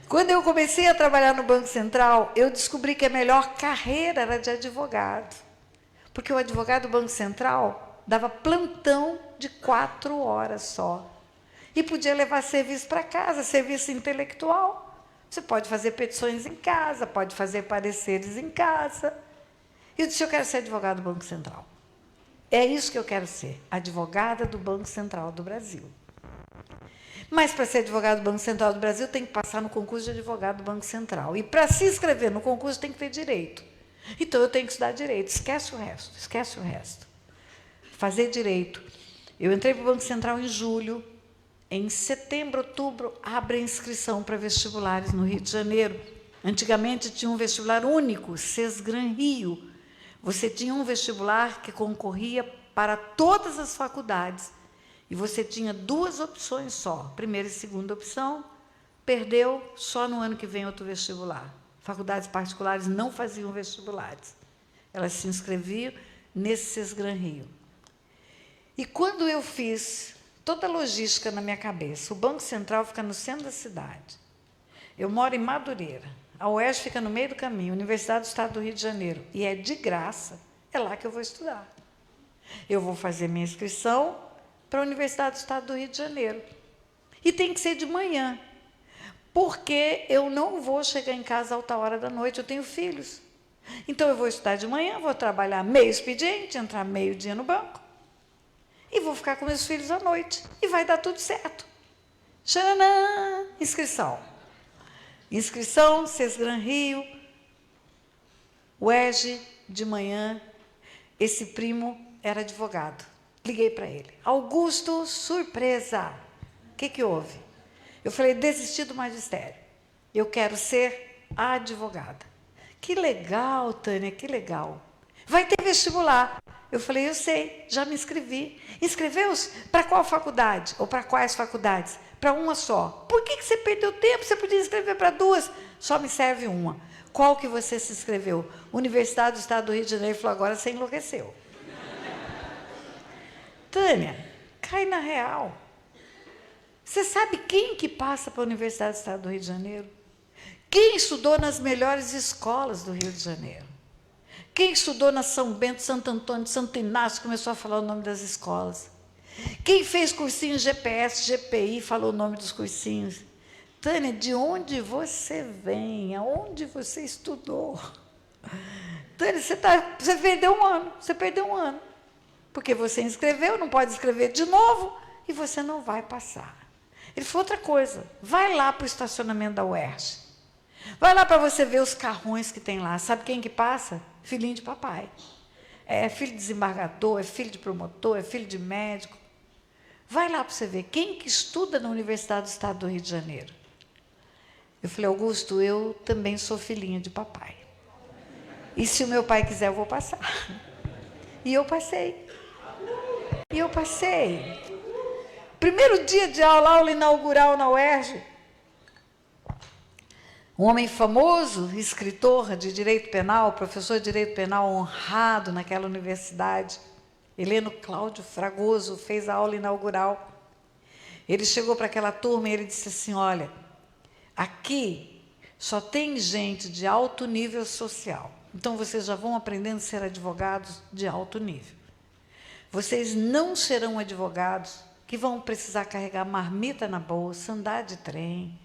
Quando eu comecei a trabalhar no Banco Central, eu descobri que a melhor carreira era de advogado. Porque o advogado do Banco Central dava plantão de 4 horas só. E podia levar serviço para casa, serviço intelectual. Você pode fazer petições em casa, pode fazer pareceres em casa. E eu disse, eu quero ser advogado do Banco Central. É isso que eu quero ser, advogada do Banco Central do Brasil. Mas para ser advogado do Banco Central do Brasil, tem que passar no concurso de advogado do Banco Central. E para se inscrever no concurso, tem que ter direito. Então eu tenho que estudar direito, esquece o resto, esquece o resto. Fazer direito. Eu entrei para o Banco Central em julho, em setembro, outubro, abre a inscrição para vestibulares no Rio de Janeiro. Antigamente tinha um vestibular único, Sesgran Rio. Você tinha um vestibular que concorria para todas as faculdades. E você tinha 2 opções só, primeira e segunda opção, perdeu, só no ano que vem outro vestibular. Faculdades particulares não faziam vestibulares. Elas se inscreviam nesse Sesgran Rio. E quando eu fiz toda a logística na minha cabeça, o Banco Central fica no centro da cidade. Eu moro em Madureira. A UERJ fica no meio do caminho, Universidade do Estado do Rio de Janeiro. E é de graça, é lá que eu vou estudar. Eu vou fazer minha inscrição para a Universidade do Estado do Rio de Janeiro. E tem que ser de manhã, porque eu não vou chegar em casa a alta hora da noite, eu tenho filhos. Então, eu vou estudar de manhã, vou trabalhar meio expediente, entrar meio-dia no banco, e vou ficar com meus filhos à noite. E vai dar tudo certo. Xananã! Inscrição. Inscrição, Sesgran Rio, UERJ, de manhã. Esse primo era advogado. Liguei para ele. Augusto, surpresa! O que houve? Eu falei, desisti do magistério. Eu quero ser advogada. Que legal, Tânia, que legal. Vai ter vestibular. Eu falei, eu sei, já me inscrevi. Inscreveu-se? Para qual faculdade? Ou para quais faculdades? Para uma só. Por que você perdeu tempo? Você podia inscrever para 2. Só me serve uma. Qual que você se inscreveu? Universidade do Estado do Rio de Janeiro. Ele falou, agora você enlouqueceu. Tânia, cai na real. Você sabe quem que passa para a Universidade do Estado do Rio de Janeiro? Quem estudou nas melhores escolas do Rio de Janeiro? Quem estudou na São Bento, Santo Antônio, Santo Inácio, começou a falar o nome das escolas? Quem fez cursinho GPS, GPI, falou o nome dos cursinhos? Tânia, de onde você vem? Aonde você estudou? Tânia, você perdeu um ano, você perdeu um ano. Porque você inscreveu, não pode escrever de novo, e você não vai passar. Ele falou outra coisa, vai lá para o estacionamento da UERJ. Vai lá para você ver os carrões que tem lá. Sabe quem que passa? Filhinho de papai. É filho de desembargador, é filho de promotor, é filho de médico. Vai lá para você ver quem que estuda na Universidade do Estado do Rio de Janeiro. Eu falei, Augusto, eu também sou filhinha de papai. E se o meu pai quiser, eu vou passar. E eu passei. E eu passei. Primeiro dia de aula inaugural na UERJ. Um homem famoso, escritor de direito penal, professor de direito penal honrado naquela universidade, Heleno Cláudio Fragoso, fez a aula inaugural. Ele chegou para aquela turma e ele disse assim, olha, aqui só tem gente de alto nível social. Então, vocês já vão aprendendo a ser advogados de alto nível. Vocês não serão advogados que vão precisar carregar marmita na bolsa, andar de trem.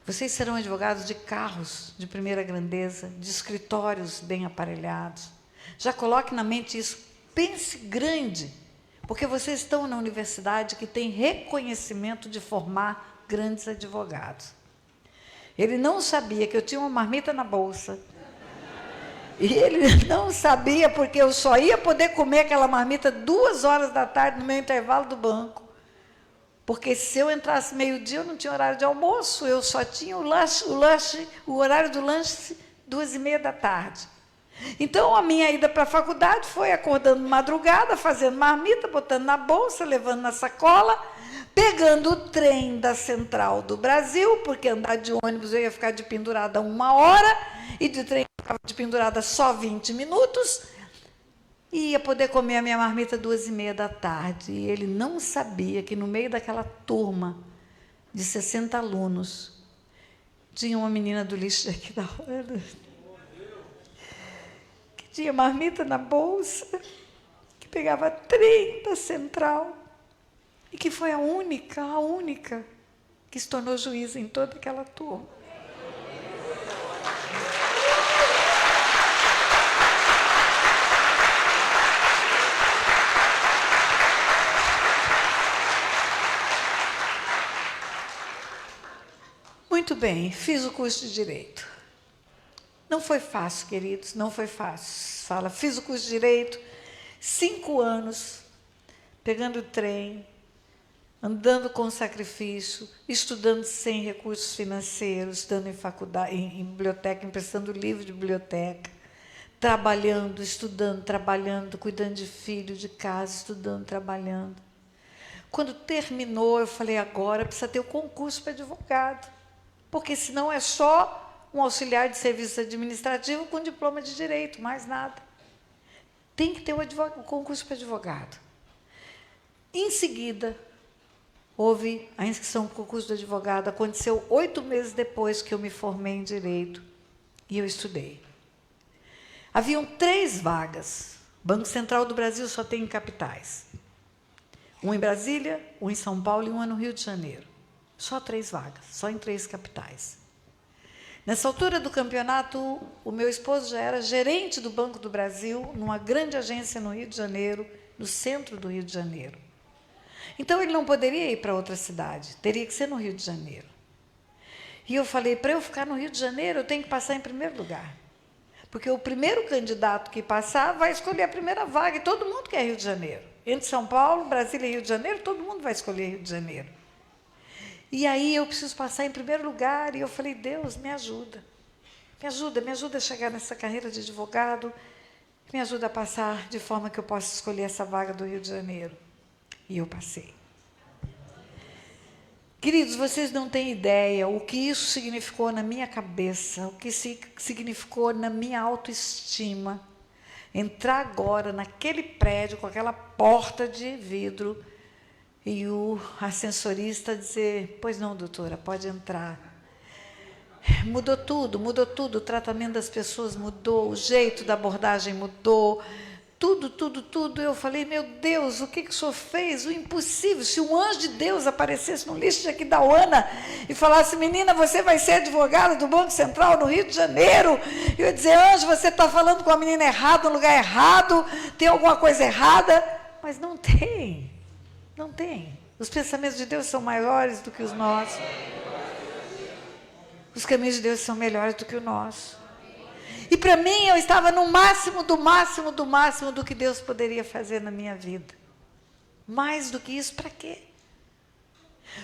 Vocês serão advogados de carros de primeira grandeza, de escritórios bem aparelhados. Já coloque na mente isso. Pense grande, porque vocês estão na universidade que tem reconhecimento de formar grandes advogados. Ele não sabia que eu tinha uma marmita na bolsa. E ele não sabia porque eu só ia poder comer aquela marmita 2 horas da tarde no meu intervalo do banco. Porque se eu entrasse meio-dia, eu não tinha horário de almoço, eu só tinha o horário do lanche 2h30 da tarde. Então, a minha ida para a faculdade foi acordando madrugada, fazendo marmita, botando na bolsa, levando na sacola, pegando o trem da Central do Brasil, porque andar de ônibus eu ia ficar de pendurada 1 hora, e de trem eu ficava de pendurada só 20 minutos, e ia poder comer a minha marmita 2h30 da tarde. E ele não sabia que no meio daquela turma de 60 alunos, tinha uma menina do lixo aqui da hora, que tinha marmita na bolsa, que pegava trem da Central, e que foi a única que se tornou juíza em toda aquela turma. Muito bem, fiz o curso de Direito. Não foi fácil, queridos, não foi fácil. Fala, fiz o curso de Direito, 5 anos, pegando trem, andando com sacrifício, estudando sem recursos financeiros, estudando em faculdade, em biblioteca, emprestando livro de biblioteca, trabalhando, estudando, trabalhando, cuidando de filho, de casa, estudando, trabalhando. Quando terminou, eu falei, agora precisa ter o concurso para advogado, porque senão é só um auxiliar de serviço administrativo com diploma de direito, mais nada. Tem que ter o concurso para advogado. Em seguida, houve a inscrição para o concurso de advogado, aconteceu 8 meses depois que eu me formei em Direito, e eu estudei. Haviam 3 vagas. O Banco Central do Brasil só tem em capitais. Um em Brasília, um em São Paulo e um no Rio de Janeiro. Só 3 vagas, só em 3 capitais. Nessa altura do campeonato, o meu esposo já era gerente do Banco do Brasil, numa grande agência no Rio de Janeiro, no centro do Rio de Janeiro. Então, ele não poderia ir para outra cidade, teria que ser no Rio de Janeiro. E eu falei, para eu ficar no Rio de Janeiro, eu tenho que passar em primeiro lugar. Porque o primeiro candidato que passar vai escolher a primeira vaga, e todo mundo quer Rio de Janeiro. Entre São Paulo, Brasília e Rio de Janeiro, todo mundo vai escolher Rio de Janeiro. E aí eu preciso passar em primeiro lugar, e eu falei, Deus, me ajuda. Me ajuda a chegar nessa carreira de advogado, me ajuda a passar de forma que eu possa escolher essa vaga do Rio de Janeiro. E eu passei. Queridos, vocês não têm ideia o que isso significou na minha cabeça, o que significou na minha autoestima. Entrar agora naquele prédio com aquela porta de vidro e o ascensorista dizer, pois não, doutora, pode entrar. Mudou tudo, o tratamento das pessoas mudou, o jeito da abordagem mudou, tudo. Eu falei, meu Deus, o que o senhor fez? O impossível. Se um anjo de Deus aparecesse no lixo de Aquidauana e falasse, menina, você vai ser advogada do Banco Central no Rio de Janeiro, eu ia dizer, anjo, você está falando com a menina errada, no lugar errado, tem alguma coisa errada. Mas não tem. Não tem. Os pensamentos de Deus são maiores do que os nossos. Os caminhos de Deus são melhores do que o nosso. E para mim, eu estava no máximo do que Deus poderia fazer na minha vida. Mais do que isso, para quê?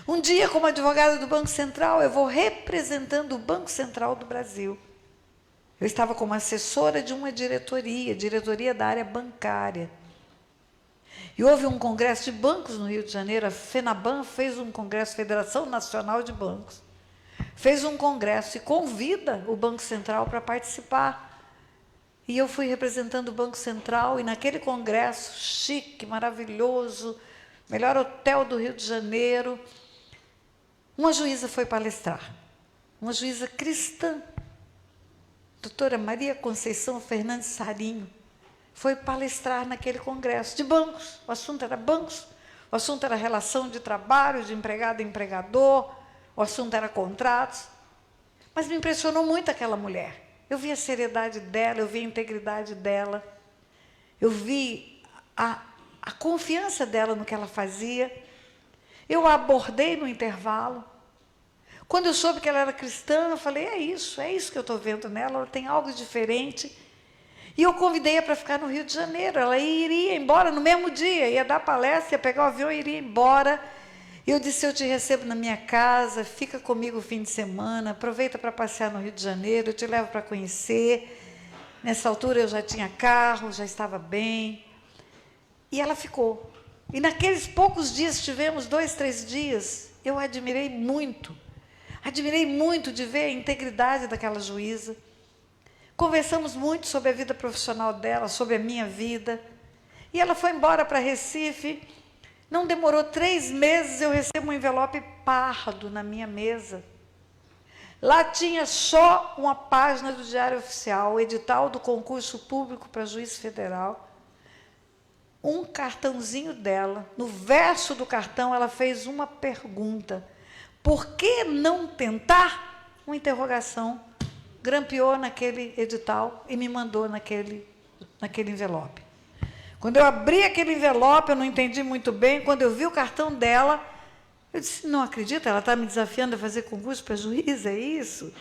Um dia, como advogada do Banco Central, eu vou representando o Banco Central do Brasil. Eu estava como assessora de uma diretoria da área bancária. E houve um congresso de bancos no Rio de Janeiro, a FENABAN fez um congresso, Federação Nacional de Bancos, fez um congresso e convida o Banco Central para participar. E eu fui representando o Banco Central, e naquele congresso chique, maravilhoso, melhor hotel do Rio de Janeiro, uma juíza foi palestrar, uma juíza cristã, doutora Maria Conceição Fernandes Sarinho, foi palestrar naquele congresso de bancos. O assunto era bancos, o assunto era relação de trabalho, de empregado e empregador, o assunto era contratos. Mas me impressionou muito aquela mulher. Eu vi a seriedade dela, eu vi a integridade dela, eu vi a confiança dela no que ela fazia. Eu a abordei no intervalo. Quando eu soube que ela era cristã, eu falei, é isso que eu estou vendo nela, ela tem algo diferente. E eu convidei-a para ficar no Rio de Janeiro. Ela iria embora no mesmo dia, ia dar palestra, ia pegar o avião e iria embora. Eu disse, eu te recebo na minha casa, fica comigo o fim de semana, aproveita para passear no Rio de Janeiro, eu te levo para conhecer. Nessa altura eu já tinha carro, já estava bem. E ela ficou. E naqueles poucos dias, tivemos 2, 3 dias, eu admirei muito de ver a integridade daquela juíza. Conversamos muito sobre a vida profissional dela, sobre a minha vida. E ela foi embora para Recife. Não demorou 3 meses, eu recebo um envelope pardo na minha mesa. Lá tinha só uma página do Diário Oficial, o edital do concurso público para juiz federal. Um cartãozinho dela. No verso do cartão, ela fez uma pergunta. Por que não tentar? Uma interrogação. Grampeou naquele edital e me mandou naquele envelope. Quando eu abri aquele envelope, eu não entendi muito bem. Quando eu vi o cartão dela, eu disse, não acredito, ela está me desafiando a fazer concurso para juiz, é isso?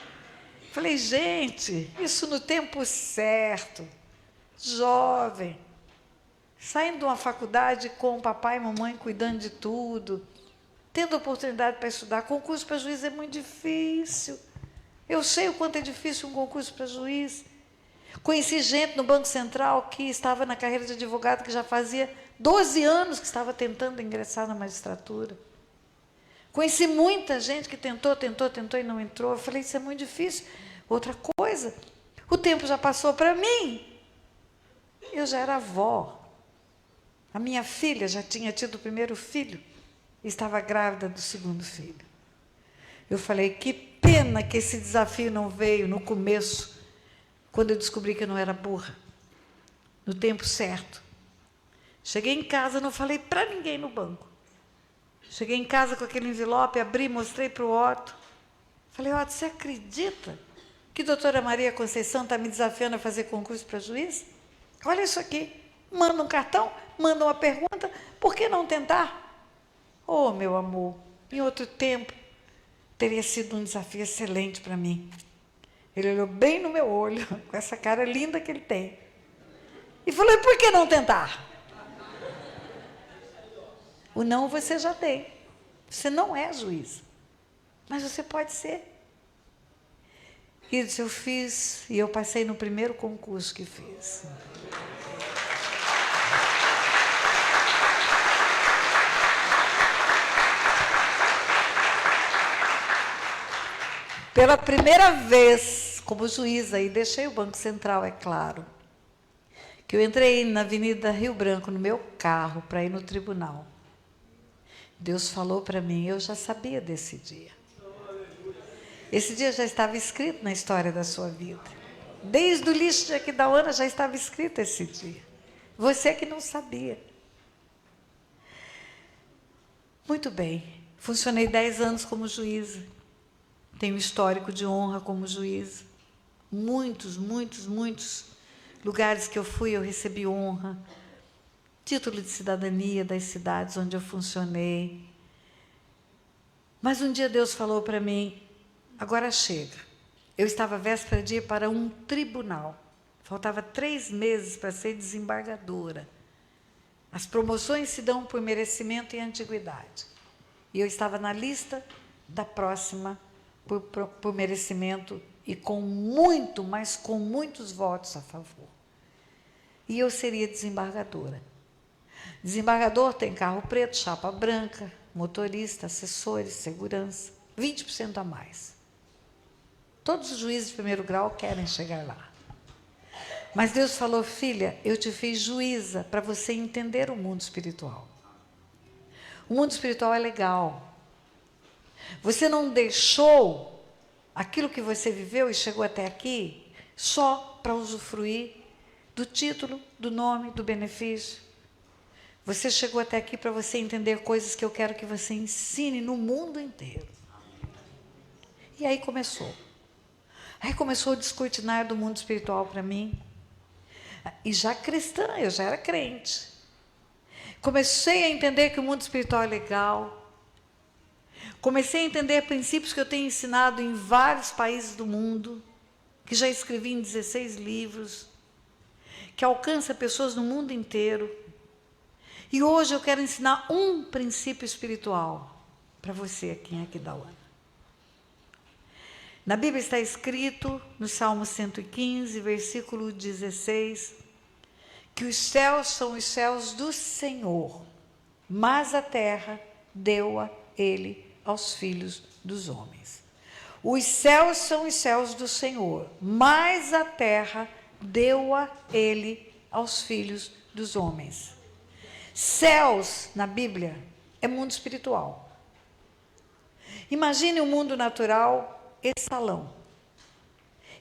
Falei, gente, isso no tempo certo, jovem, saindo de uma faculdade com papai e mamãe cuidando de tudo, tendo oportunidade para estudar. Concurso para juiz é muito difícil. Eu sei o quanto é difícil um concurso para juiz. Conheci gente no Banco Central que estava na carreira de advogado, que já fazia 12 anos que estava tentando ingressar na magistratura. Conheci muita gente que tentou e não entrou. Eu falei, isso é muito difícil. Outra coisa, o tempo já passou para mim. Eu já era avó. A minha filha já tinha tido o primeiro filho e estava grávida do segundo filho. Eu falei, que pena que esse desafio não veio no começo, quando eu descobri que eu não era burra, no tempo certo. Cheguei em casa, não falei para ninguém no banco. Cheguei em casa com aquele envelope, abri, mostrei para o Otto. Falei, Otto, você acredita que a doutora Maria Conceição está me desafiando a fazer concurso para juiz? Olha isso aqui. Manda um cartão, manda uma pergunta, por que não tentar? Oh, meu amor, em outro tempo, teria sido um desafio excelente para mim. Ele olhou bem no meu olho, com essa cara linda que ele tem, e falou, por que não tentar? O não você já tem. Você não é juiz, mas você pode ser. Isso eu fiz, e eu passei no primeiro concurso que fiz. Pela primeira vez, como juíza, e deixei o Banco Central, é claro, que eu entrei na Avenida Rio Branco, no meu carro, para ir no tribunal. Deus falou para mim, eu já sabia desse dia. Esse dia já estava escrito na história da sua vida. Desde o lixo de Aquidauana já estava escrito esse dia. Você que não sabia. Muito bem, funcionei 10 anos como juíza. Tenho histórico de honra como juíza. Muitos lugares que eu fui, eu recebi honra. Título de cidadania das cidades onde eu funcionei. Mas um dia Deus falou para mim, agora chega. Eu estava véspera de ir para um tribunal. Faltava 3 meses para ser desembargadora. As promoções se dão por merecimento e antiguidade. E eu estava na lista da próxima por merecimento e com muito, mas com muitos votos a favor. E eu seria desembargadora. Desembargador tem carro preto, chapa branca, motorista, assessores, segurança, 20% a mais. Todos os juízes de primeiro grau querem chegar lá. Mas Deus falou, filha, eu te fiz juíza para você entender o mundo espiritual. O mundo espiritual é legal. Você não deixou aquilo que você viveu e chegou até aqui só para usufruir do título, do nome, do benefício. Você chegou até aqui para você entender coisas que eu quero que você ensine no mundo inteiro. E aí começou. Aí começou o descortinar do mundo espiritual para mim. E já cristã, eu já era crente. Comecei a entender que o mundo espiritual é legal. Comecei a entender princípios que eu tenho ensinado em vários países do mundo, que já escrevi em 16 livros, que alcança pessoas no mundo inteiro. E hoje eu quero ensinar um princípio espiritual para você aqui em Aquidauana. Na Bíblia está escrito, no Salmo 115, versículo 16, que os céus são os céus do Senhor, mas a terra deu-a Ele aos filhos dos homens. Os céus são os céus do Senhor, mas a terra deu-a Ele aos filhos dos homens. Céus, na Bíblia, é mundo espiritual. Imagine o mundo natural, esse salão.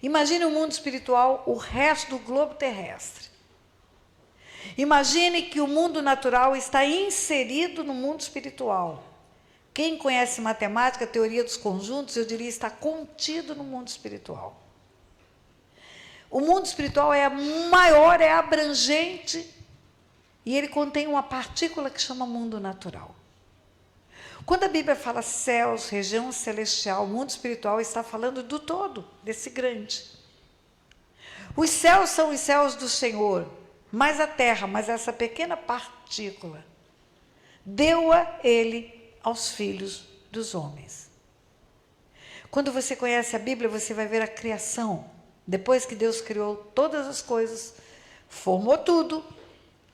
Imagine o mundo espiritual, o resto do globo terrestre. Imagine que o mundo natural está inserido no mundo espiritual. Quem conhece matemática, teoria dos conjuntos, eu diria, está contido no mundo espiritual. O mundo espiritual é maior, é abrangente, e ele contém uma partícula que chama mundo natural. Quando a Bíblia fala céus, região celestial, mundo espiritual, está falando do todo, desse grande. Os céus são os céus do Senhor, mas a terra, mas essa pequena partícula, deu-a ele aos filhos dos homens. Quando você conhece a Bíblia, você vai ver a criação. Depois que Deus criou todas as coisas, formou tudo.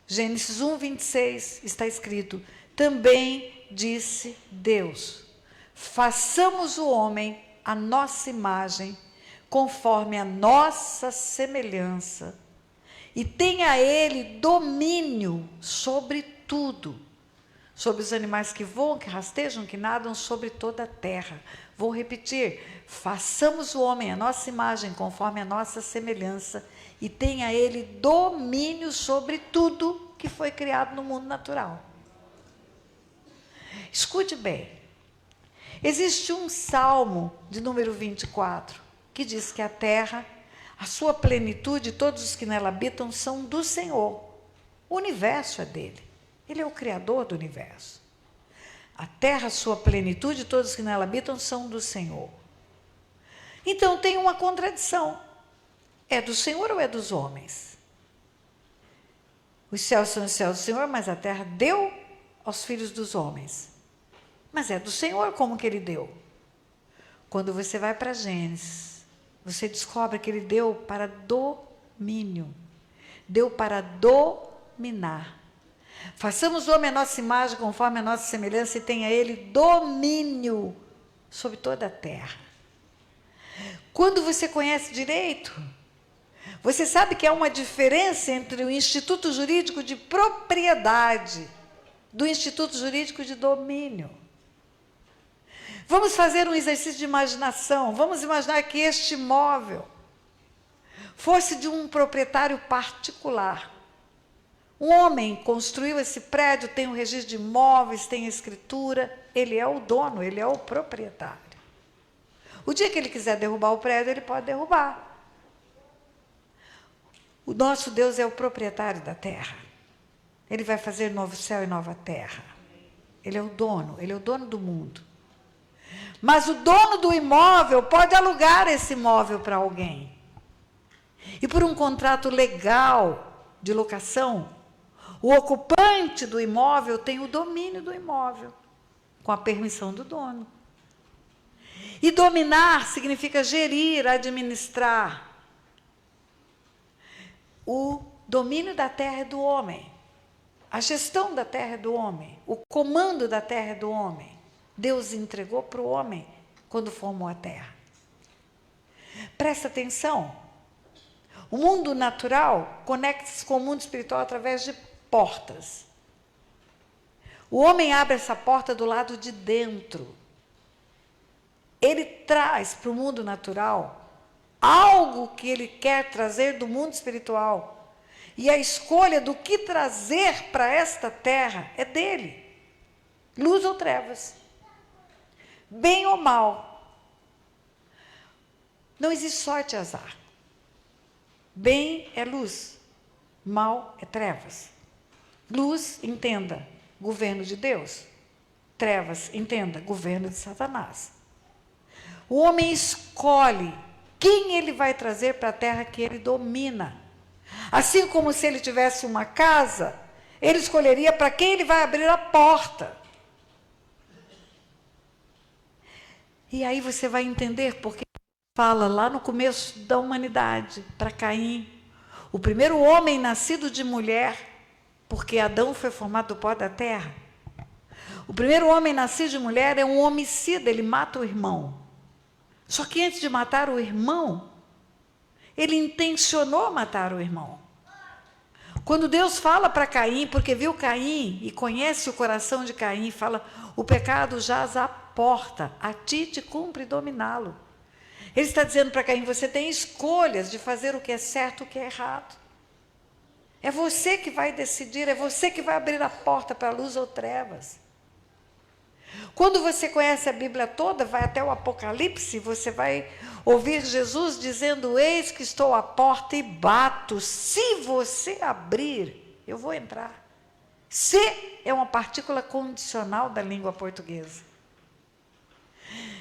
Gênesis 1, 26 está escrito: também disse Deus, façamos o homem à nossa imagem, conforme a nossa semelhança, e tenha ele domínio sobre tudo, sobre os animais que voam, que rastejam, que nadam, sobre toda a terra. Vou repetir: façamos o homem à nossa imagem, conforme a nossa semelhança, e tenha ele domínio sobre tudo que foi criado no mundo natural. Escute bem, existe um salmo de número 24, que diz que a terra, a sua plenitude, todos os que nela habitam são do Senhor. O universo é dele, ele é o criador do universo. A terra, a sua plenitude, todos os que nela habitam são do Senhor. Então tem uma contradição, é do Senhor ou é dos homens? Os céus são os céus do Senhor, mas a terra deu aos filhos dos homens. Mas é do Senhor, como que ele deu? Quando você vai para Gênesis, você descobre que ele deu para domínio, deu para dominar. Façamos o homem à nossa imagem, conforme a nossa semelhança, e tenha ele domínio sobre toda a terra. Quando você conhece direito, você sabe que há uma diferença entre o instituto jurídico de propriedade do instituto jurídico de domínio. Vamos fazer um exercício de imaginação. Vamos imaginar que este imóvel fosse de um proprietário particular. Um homem construiu esse prédio, tem um registro de imóveis, tem a escritura, ele é o dono, ele é o proprietário. O dia que ele quiser derrubar o prédio, ele pode derrubar. O nosso Deus é o proprietário da terra. Ele vai fazer novo céu e nova terra. Ele é o dono do mundo. Mas o dono do imóvel pode alugar esse imóvel para alguém. E por um contrato legal de locação, o ocupante do imóvel tem o domínio do imóvel, com a permissão do dono. E dominar significa gerir, administrar. O domínio da terra é do homem. A gestão da terra é do homem. O comando da terra é do homem. Deus entregou para o homem quando formou a terra. Presta atenção. O mundo natural conecta-se com o mundo espiritual através de portas. O homem abre essa porta do lado de dentro. Ele traz para o mundo natural algo que ele quer trazer do mundo espiritual. E a escolha do que trazer para esta terra é dele. Luz ou trevas. Bem ou mal. Não existe sorte e azar. Bem é luz, mal é trevas. Luz, entenda, governo de Deus. Trevas, entenda, governo de Satanás. O homem escolhe quem ele vai trazer para a terra que ele domina. Assim como se ele tivesse uma casa, ele escolheria para quem ele vai abrir a porta. E aí você vai entender porque fala lá no começo da humanidade, para Caim, o primeiro homem nascido de mulher, porque Adão foi formado do pó da terra. O primeiro homem nascido de mulher é um homicida, ele mata o irmão. Só que antes de matar o irmão, ele intencionou matar o irmão. Quando Deus fala para Caim, porque viu Caim e conhece o coração de Caim, fala: o pecado jaz à porta, a ti te cumpre dominá-lo. Ele está dizendo para Caim: você tem escolhas de fazer o que é certo e o que é errado. É você que vai decidir, é você que vai abrir a porta para a luz ou trevas. Quando você conhece a Bíblia toda, vai até o Apocalipse, você vai ouvir Jesus dizendo: eis que estou à porta e bato, se você abrir, eu vou entrar Se é uma partícula condicional da língua portuguesa.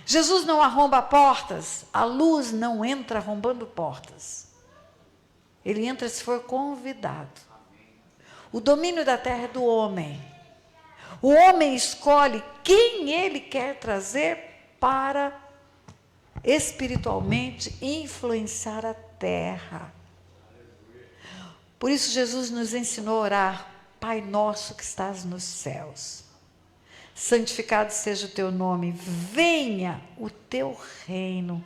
Jesus não arromba portas, a luz não entra arrombando portas. Ele entra se for convidado. O domínio da terra é do homem. O homem escolhe quem ele quer trazer para espiritualmente influenciar a terra. Por isso Jesus nos ensinou a orar: Pai nosso que estás nos céus, santificado seja o teu nome, venha o teu reino,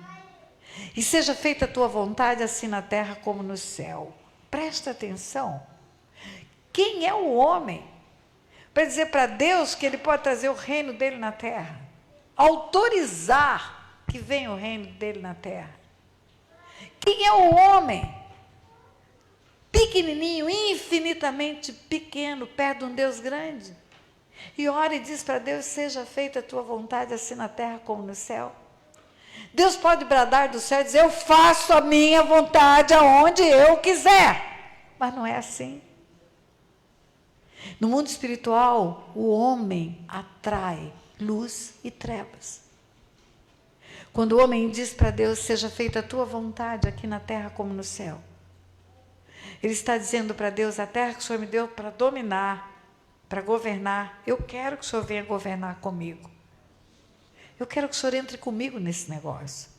e seja feita a tua vontade, assim na terra como no céu. Presta atenção. Quem é o homem para dizer para Deus que ele pode trazer o reino dele na terra? Autorizar que venha o reino dele na terra. Quem é o homem? Pequenininho, infinitamente pequeno, perto de um Deus grande. E ora e diz para Deus: seja feita a tua vontade, assim na terra como no céu. Deus pode bradar do céu e dizer: eu faço a minha vontade aonde eu quiser. Mas não é assim. No mundo espiritual, o homem atrai luz e trevas. Quando o homem diz para Deus: seja feita a tua vontade aqui na terra como no céu, ele está dizendo para Deus: a terra que o Senhor me deu para dominar, para governar, eu quero que o Senhor venha governar comigo. Eu quero que o Senhor entre comigo nesse negócio.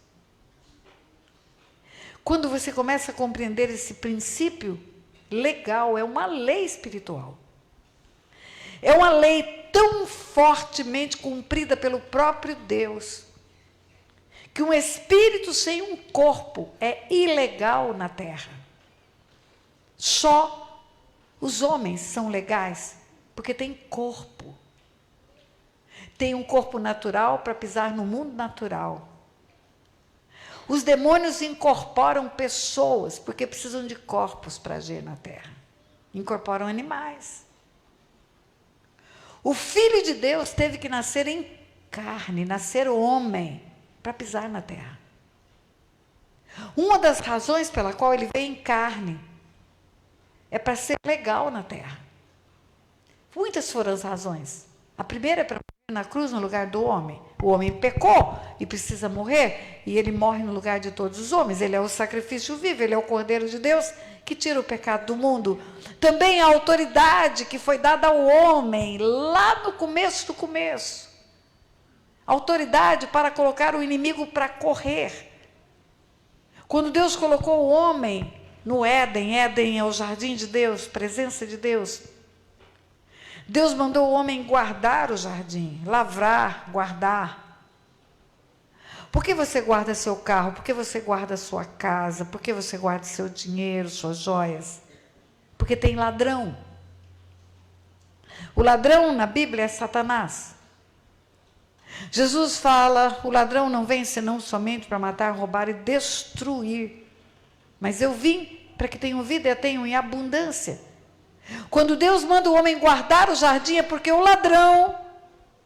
Quando você começa a compreender esse princípio legal, é uma lei espiritual. É uma lei tão fortemente cumprida pelo próprio Deus, que um espírito sem um corpo é ilegal na terra. Só os homens são legais porque têm corpo. Tem um corpo natural para pisar no mundo natural. Os demônios incorporam pessoas porque precisam de corpos para agir na terra. Incorporam animais. O Filho de Deus teve que nascer em carne, nascer homem, para pisar na terra. Uma das razões pela qual ele veio em carne é para ser legal na terra. Muitas foram as razões. A primeira é para morrer na cruz no lugar do homem. O homem pecou e precisa morrer, e ele morre no lugar de todos os homens. Ele é o sacrifício vivo, ele é o Cordeiro de Deus que tira o pecado do mundo. Também a autoridade que foi dada ao homem lá no começo do começo. Autoridade para colocar o inimigo para correr. Quando Deus colocou o homem no Éden, Éden é o jardim de Deus, presença de Deus. Deus mandou o homem guardar o jardim, lavrar, guardar. Por que você guarda seu carro? Por que você guarda sua casa? Por que você guarda seu dinheiro, suas joias? Porque tem ladrão. O ladrão na Bíblia é Satanás. Jesus fala: o ladrão não vem senão somente para matar, roubar e destruir. Mas eu vim para que tenham vida e a tenham em abundância. Quando Deus manda o homem guardar o jardim, é porque o ladrão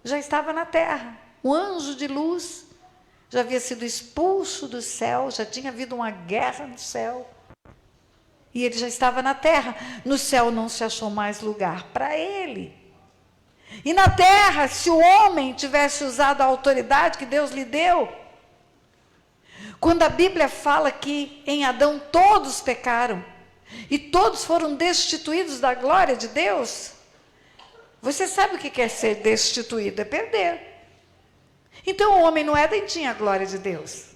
já estava na terra. O anjo de luz já havia sido expulso do céu, já tinha havido uma guerra no céu. E ele já estava na terra. No céu não se achou mais lugar para ele. E na terra, se o homem tivesse usado a autoridade que Deus lhe deu, quando a Bíblia fala que em Adão todos pecaram, e todos foram destituídos da glória de Deus, você sabe o que é ser destituído? É perder. Então o homem no Éden tinha a glória de Deus.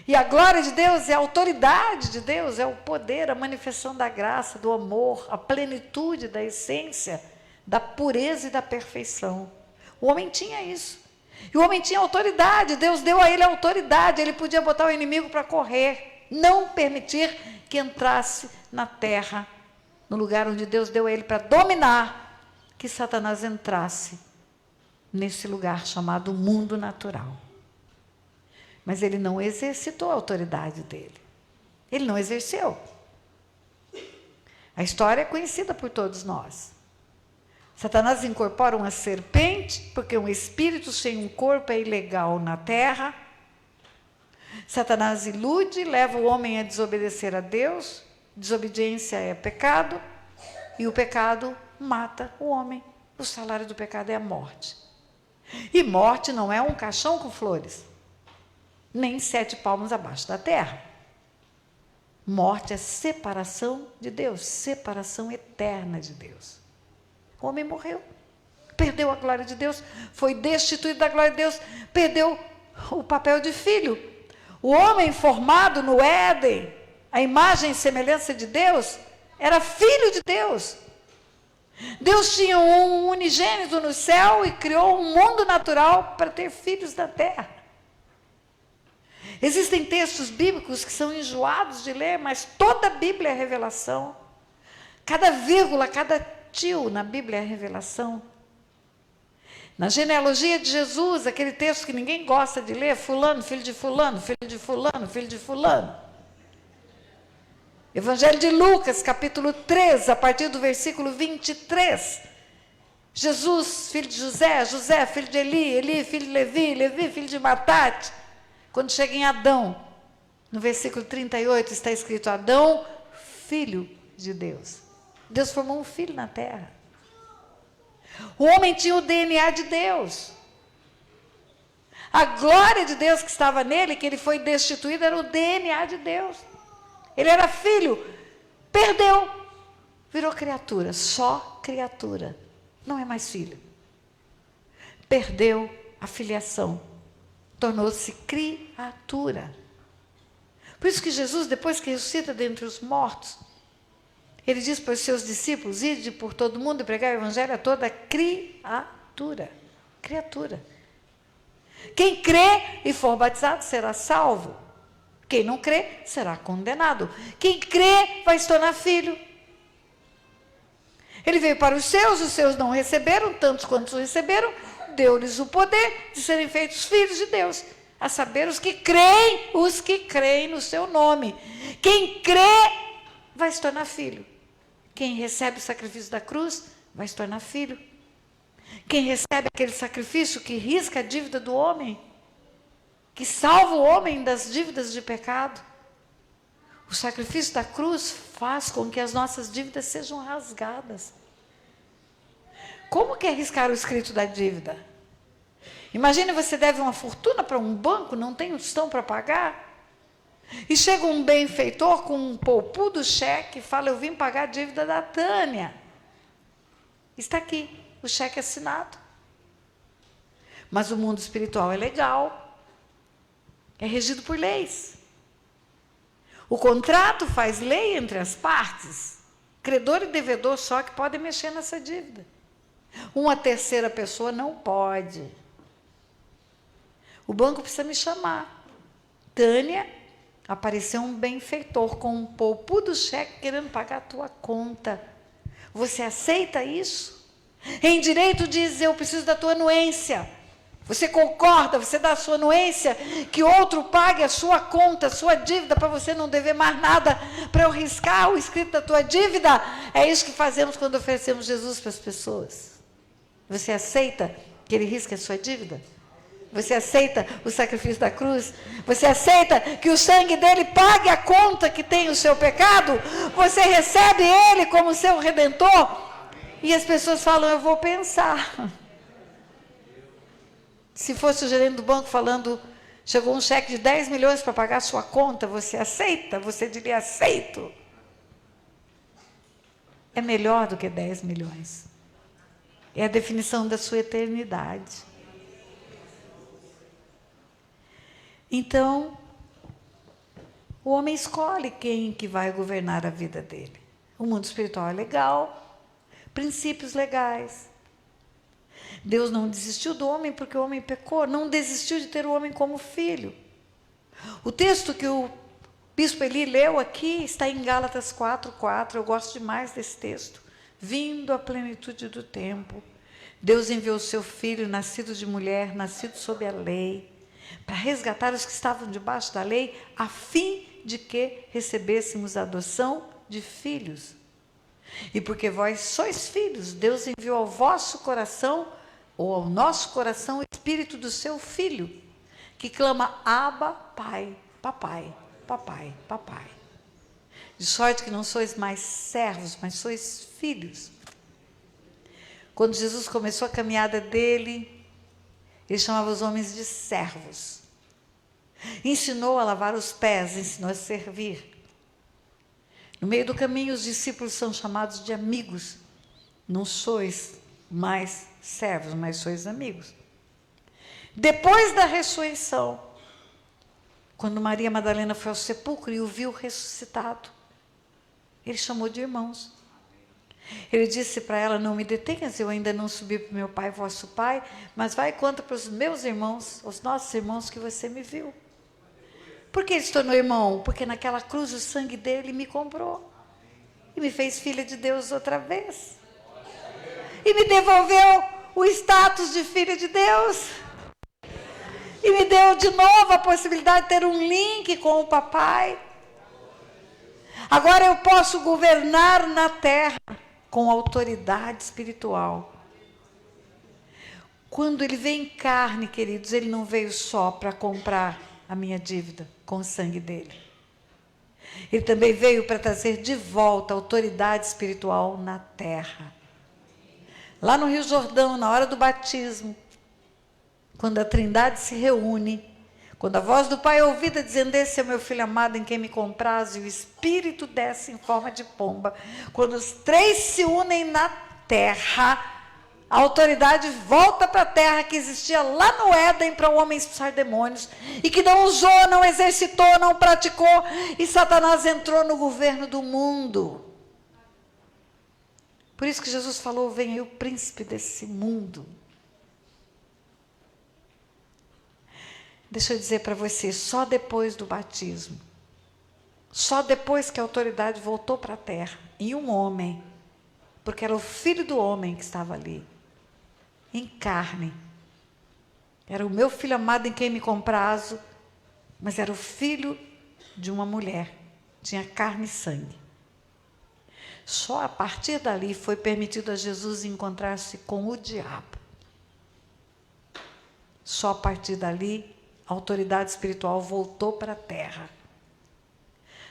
E a glória de Deus é a autoridade de Deus, é o poder, a manifestação da graça, do amor, a plenitude da essência, da pureza e da perfeição. O homem tinha isso. E o homem tinha autoridade, Deus deu a ele a autoridade, ele podia botar o inimigo para correr, não permitir que entrasse na terra, no lugar onde Deus deu a ele para dominar, que Satanás entrasse nesse lugar chamado mundo natural. Mas ele não exercitou a autoridade dele. Ele não exerceu. A história é conhecida por todos nós. Satanás incorpora uma serpente, porque um espírito sem um corpo é ilegal na terra. Satanás ilude, leva o homem a desobedecer a Deus. Desobediência é pecado. E o pecado mata o homem. O salário do pecado é a morte. E morte não é um caixão com flores, nem 7 palmos abaixo da terra. Morte é separação de Deus, separação eterna de Deus. O homem morreu, perdeu a glória de Deus, foi destituído da glória de Deus, perdeu o papel de filho. O homem formado no Éden, a imagem e semelhança de Deus, era filho de Deus. Deus tinha um unigênito no céu e criou um mundo natural para ter filhos na terra. Existem textos bíblicos que são enjoados de ler, mas toda a Bíblia é revelação. Cada vírgula, cada tio na Bíblia é revelação. Na genealogia de Jesus, aquele texto que ninguém gosta de ler, fulano, filho de fulano, filho de fulano, filho de fulano. Evangelho de Lucas, capítulo 3, a partir do versículo 23. Jesus, filho de José, José, filho de Eli, Eli, filho de Levi, Levi, filho de Matate. Quando chega em Adão, no versículo 38, está escrito: Adão, filho de Deus. Deus formou um filho na terra. O homem tinha o DNA de Deus. A glória de Deus que estava nele, que ele foi destituído, era o DNA de Deus. Ele era filho, perdeu, virou criatura, só criatura, não é mais filho. Perdeu a filiação, tornou-se criatura. Por isso que Jesus, depois que ressuscita dentre os mortos, ele diz para os seus discípulos: ide por todo mundo e pregar o evangelho a toda criatura. Criatura. Quem crê e for batizado será salvo. Quem não crê será condenado. Quem crê vai se tornar filho. Ele veio para os seus não receberam, tantos quantos o receberam, deu-lhes o poder de serem feitos filhos de Deus, a saber, os que creem no seu nome. Quem crê vai se tornar filho. Quem recebe o sacrifício da cruz vai se tornar filho. Quem recebe aquele sacrifício que risca a dívida do homem, que salva o homem das dívidas de pecado. O sacrifício da cruz faz com que as nossas dívidas sejam rasgadas. Como que é riscar o escrito da dívida? Imagine, você deve uma fortuna para um banco, não tem um tostão para pagar, e chega um benfeitor com um poupudo cheque e fala: eu vim pagar a dívida da Tânia. Está aqui, o cheque assinado. Mas o mundo espiritual é legal. É regido por leis. O contrato faz lei entre as partes. Credor e devedor só que podem mexer nessa dívida. Uma terceira pessoa não pode. O banco precisa me chamar. Tânia, apareceu um benfeitor com um poupudo cheque querendo pagar a tua conta. Você aceita isso? Em direito diz: eu preciso da tua anuência. Você concorda, você dá a sua anuência, que outro pague a sua conta, a sua dívida, para você não dever mais nada, para eu riscar o escrito da tua dívida. É isso que fazemos quando oferecemos Jesus para as pessoas. Você aceita que ele risque a sua dívida? Você aceita o sacrifício da cruz? Você aceita que o sangue dele pague a conta que tem o seu pecado? Você recebe ele como seu redentor? E as pessoas falam: eu vou pensar. Se fosse o gerente do banco falando: chegou um cheque de 10 milhões para pagar a sua conta, você aceita? Você diria: aceito. É melhor do que 10 milhões. É a definição da sua eternidade. Então, o homem escolhe quem que vai governar a vida dele. O mundo espiritual é legal, princípios legais. Deus não desistiu do homem porque o homem pecou, não desistiu de ter o homem como filho. O texto que o bispo Eli leu aqui está em Gálatas 4:4, eu gosto demais desse texto. Vindo à plenitude do tempo, Deus enviou o seu filho, nascido de mulher, nascido sob a lei, para resgatar os que estavam debaixo da lei, a fim de que recebêssemos a adoção de filhos. E porque vós sois filhos, Deus enviou ao vosso coração, ou ao nosso coração, o Espírito do seu Filho, que clama: Abba, Pai, Papai, Papai, Papai. De sorte que não sois mais servos, mas sois filhos. Quando Jesus começou a caminhada dele, ele chamava os homens de servos. Ensinou a lavar os pés, ensinou a servir. No meio do caminho, os discípulos são chamados de amigos. Não sois mais servos, mas sois amigos. Depois da ressurreição, quando Maria Madalena foi ao sepulcro e o viu ressuscitado, ele chamou de irmãos. Ele disse para ela: não me detenhas, eu ainda não subi para o meu pai, vosso pai, mas vai e conta para os meus irmãos, os nossos irmãos, que você me viu. Por que ele se tornou irmão? Porque naquela cruz o sangue dele me comprou e me fez filha de Deus outra vez. E me devolveu o status de filha de Deus. E me deu de novo a possibilidade de ter um link com o papai. Agora eu posso governar na terra com autoridade espiritual. Quando ele veio em carne, queridos, ele não veio só para comprar a minha dívida com o sangue dele. Ele também veio para trazer de volta a autoridade espiritual na terra. Lá no Rio Jordão, na hora do batismo, quando a Trindade se reúne, quando a voz do Pai é ouvida dizendo: esse é o meu Filho amado em quem me compraz, e o Espírito desce em forma de pomba, quando os três se unem na terra, a autoridade volta para a terra que existia lá no Éden para o homem expulsar demônios, e que não usou, não exercitou, não praticou, e Satanás entrou no governo do mundo. Por isso que Jesus falou: vem aí o príncipe desse mundo. Deixa eu dizer para você, só depois do batismo, só depois que a autoridade voltou para a terra, e um homem, porque era o filho do homem que estava ali, em carne, era o meu filho amado em quem me comprazo, mas era o filho de uma mulher, tinha carne e sangue. Só a partir dali foi permitido a Jesus encontrar-se com o diabo. Só a partir dali a autoridade espiritual voltou para a terra.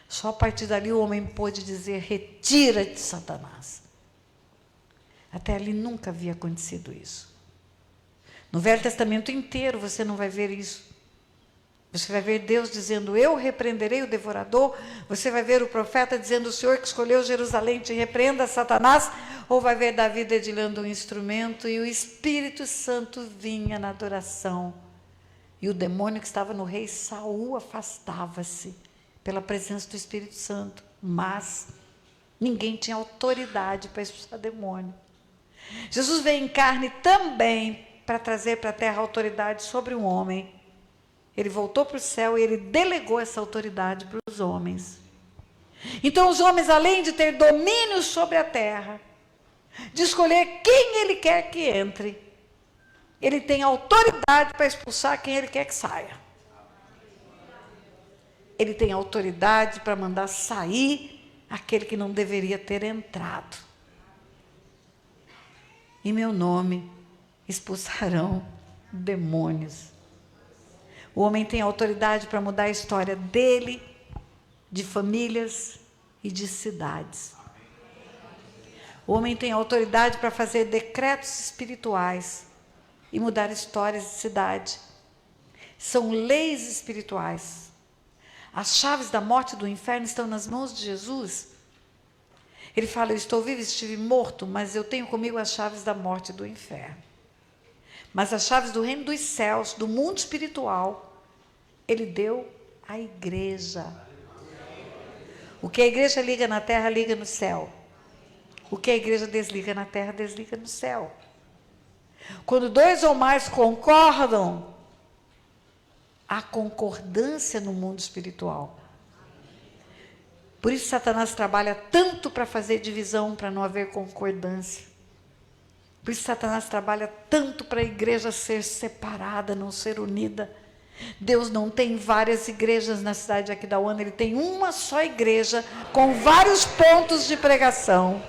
Só a partir dali o homem pôde dizer: retira-te, Satanás. Até ali nunca havia acontecido isso. No Velho Testamento inteiro você não vai ver isso. Você vai ver Deus dizendo: eu repreenderei o devorador. Você vai ver o profeta dizendo: o Senhor que escolheu Jerusalém te repreenda, Satanás. Ou vai ver Davi dedilhando um instrumento e o Espírito Santo vinha na adoração. E o demônio que estava no rei Saul afastava-se pela presença do Espírito Santo. Mas ninguém tinha autoridade para expulsar demônio. Jesus veio em carne também para trazer para a terra autoridade sobre um homem. Ele voltou para o céu e ele delegou essa autoridade para os homens. Então os homens, além de ter domínio sobre a terra, de escolher quem ele quer que entre, ele tem autoridade para expulsar quem ele quer que saia. Ele tem autoridade para mandar sair aquele que não deveria ter entrado. Em meu nome expulsarão demônios. O homem tem autoridade para mudar a história dele, de famílias e de cidades. O homem tem autoridade para fazer decretos espirituais e mudar histórias de cidade. São leis espirituais. As chaves da morte e do inferno estão nas mãos de Jesus. Ele fala: eu estou vivo, estive morto, mas eu tenho comigo as chaves da morte e do inferno. Mas as chaves do reino dos céus, do mundo espiritual, ele deu à igreja. O que a igreja liga na terra, liga no céu. O que a igreja desliga na terra, desliga no céu. Quando dois ou mais concordam, há concordância no mundo espiritual. Por isso Satanás trabalha tanto para fazer divisão, para não haver concordância. Por isso Satanás trabalha tanto para a igreja ser separada, não ser unida. Deus não tem várias igrejas na cidade de Aquidauana, Ele tem uma só igreja, com vários pontos de pregação,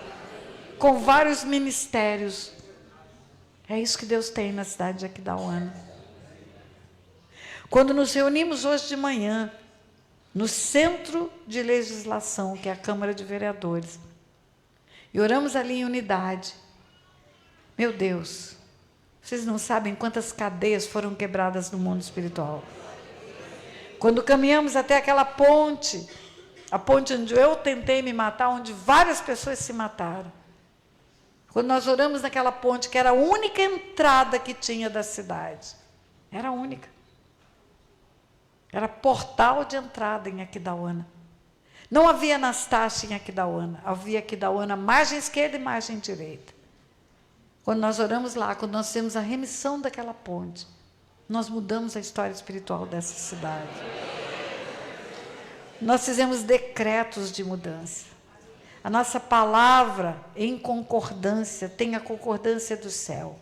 com vários ministérios. É isso que Deus tem na cidade de Aquidauana. Quando nos reunimos hoje de manhã, no Centro de Legislação, que é a Câmara de Vereadores, e oramos ali em unidade, Meu Deus, vocês não sabem quantas cadeias foram quebradas no mundo espiritual. Quando caminhamos até aquela ponte, a ponte onde eu tentei me matar, onde várias pessoas se mataram. Quando nós oramos naquela ponte, que era a única entrada que tinha da cidade. Era a única. Era portal de entrada em Aquidauana. Não havia Anastácia em Aquidauana. Havia Aquidauana margem esquerda e margem direita. Quando nós oramos lá, quando nós temos a remissão daquela ponte, nós mudamos a história espiritual dessa cidade. Nós fizemos decretos de mudança. A nossa palavra em concordância tem a concordância do céu.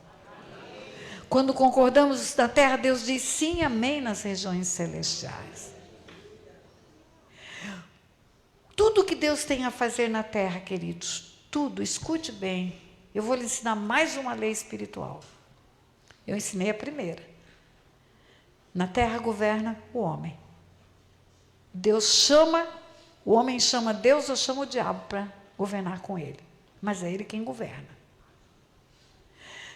Quando concordamos na terra, Deus diz sim, amém nas regiões celestiais. Tudo que Deus tem a fazer na terra, queridos, tudo, escute bem. Eu vou lhe ensinar mais uma lei espiritual. Eu ensinei a primeira. Na terra governa o homem. Deus chama, o homem chama Deus ou chama o diabo para governar com ele. Mas é ele quem governa.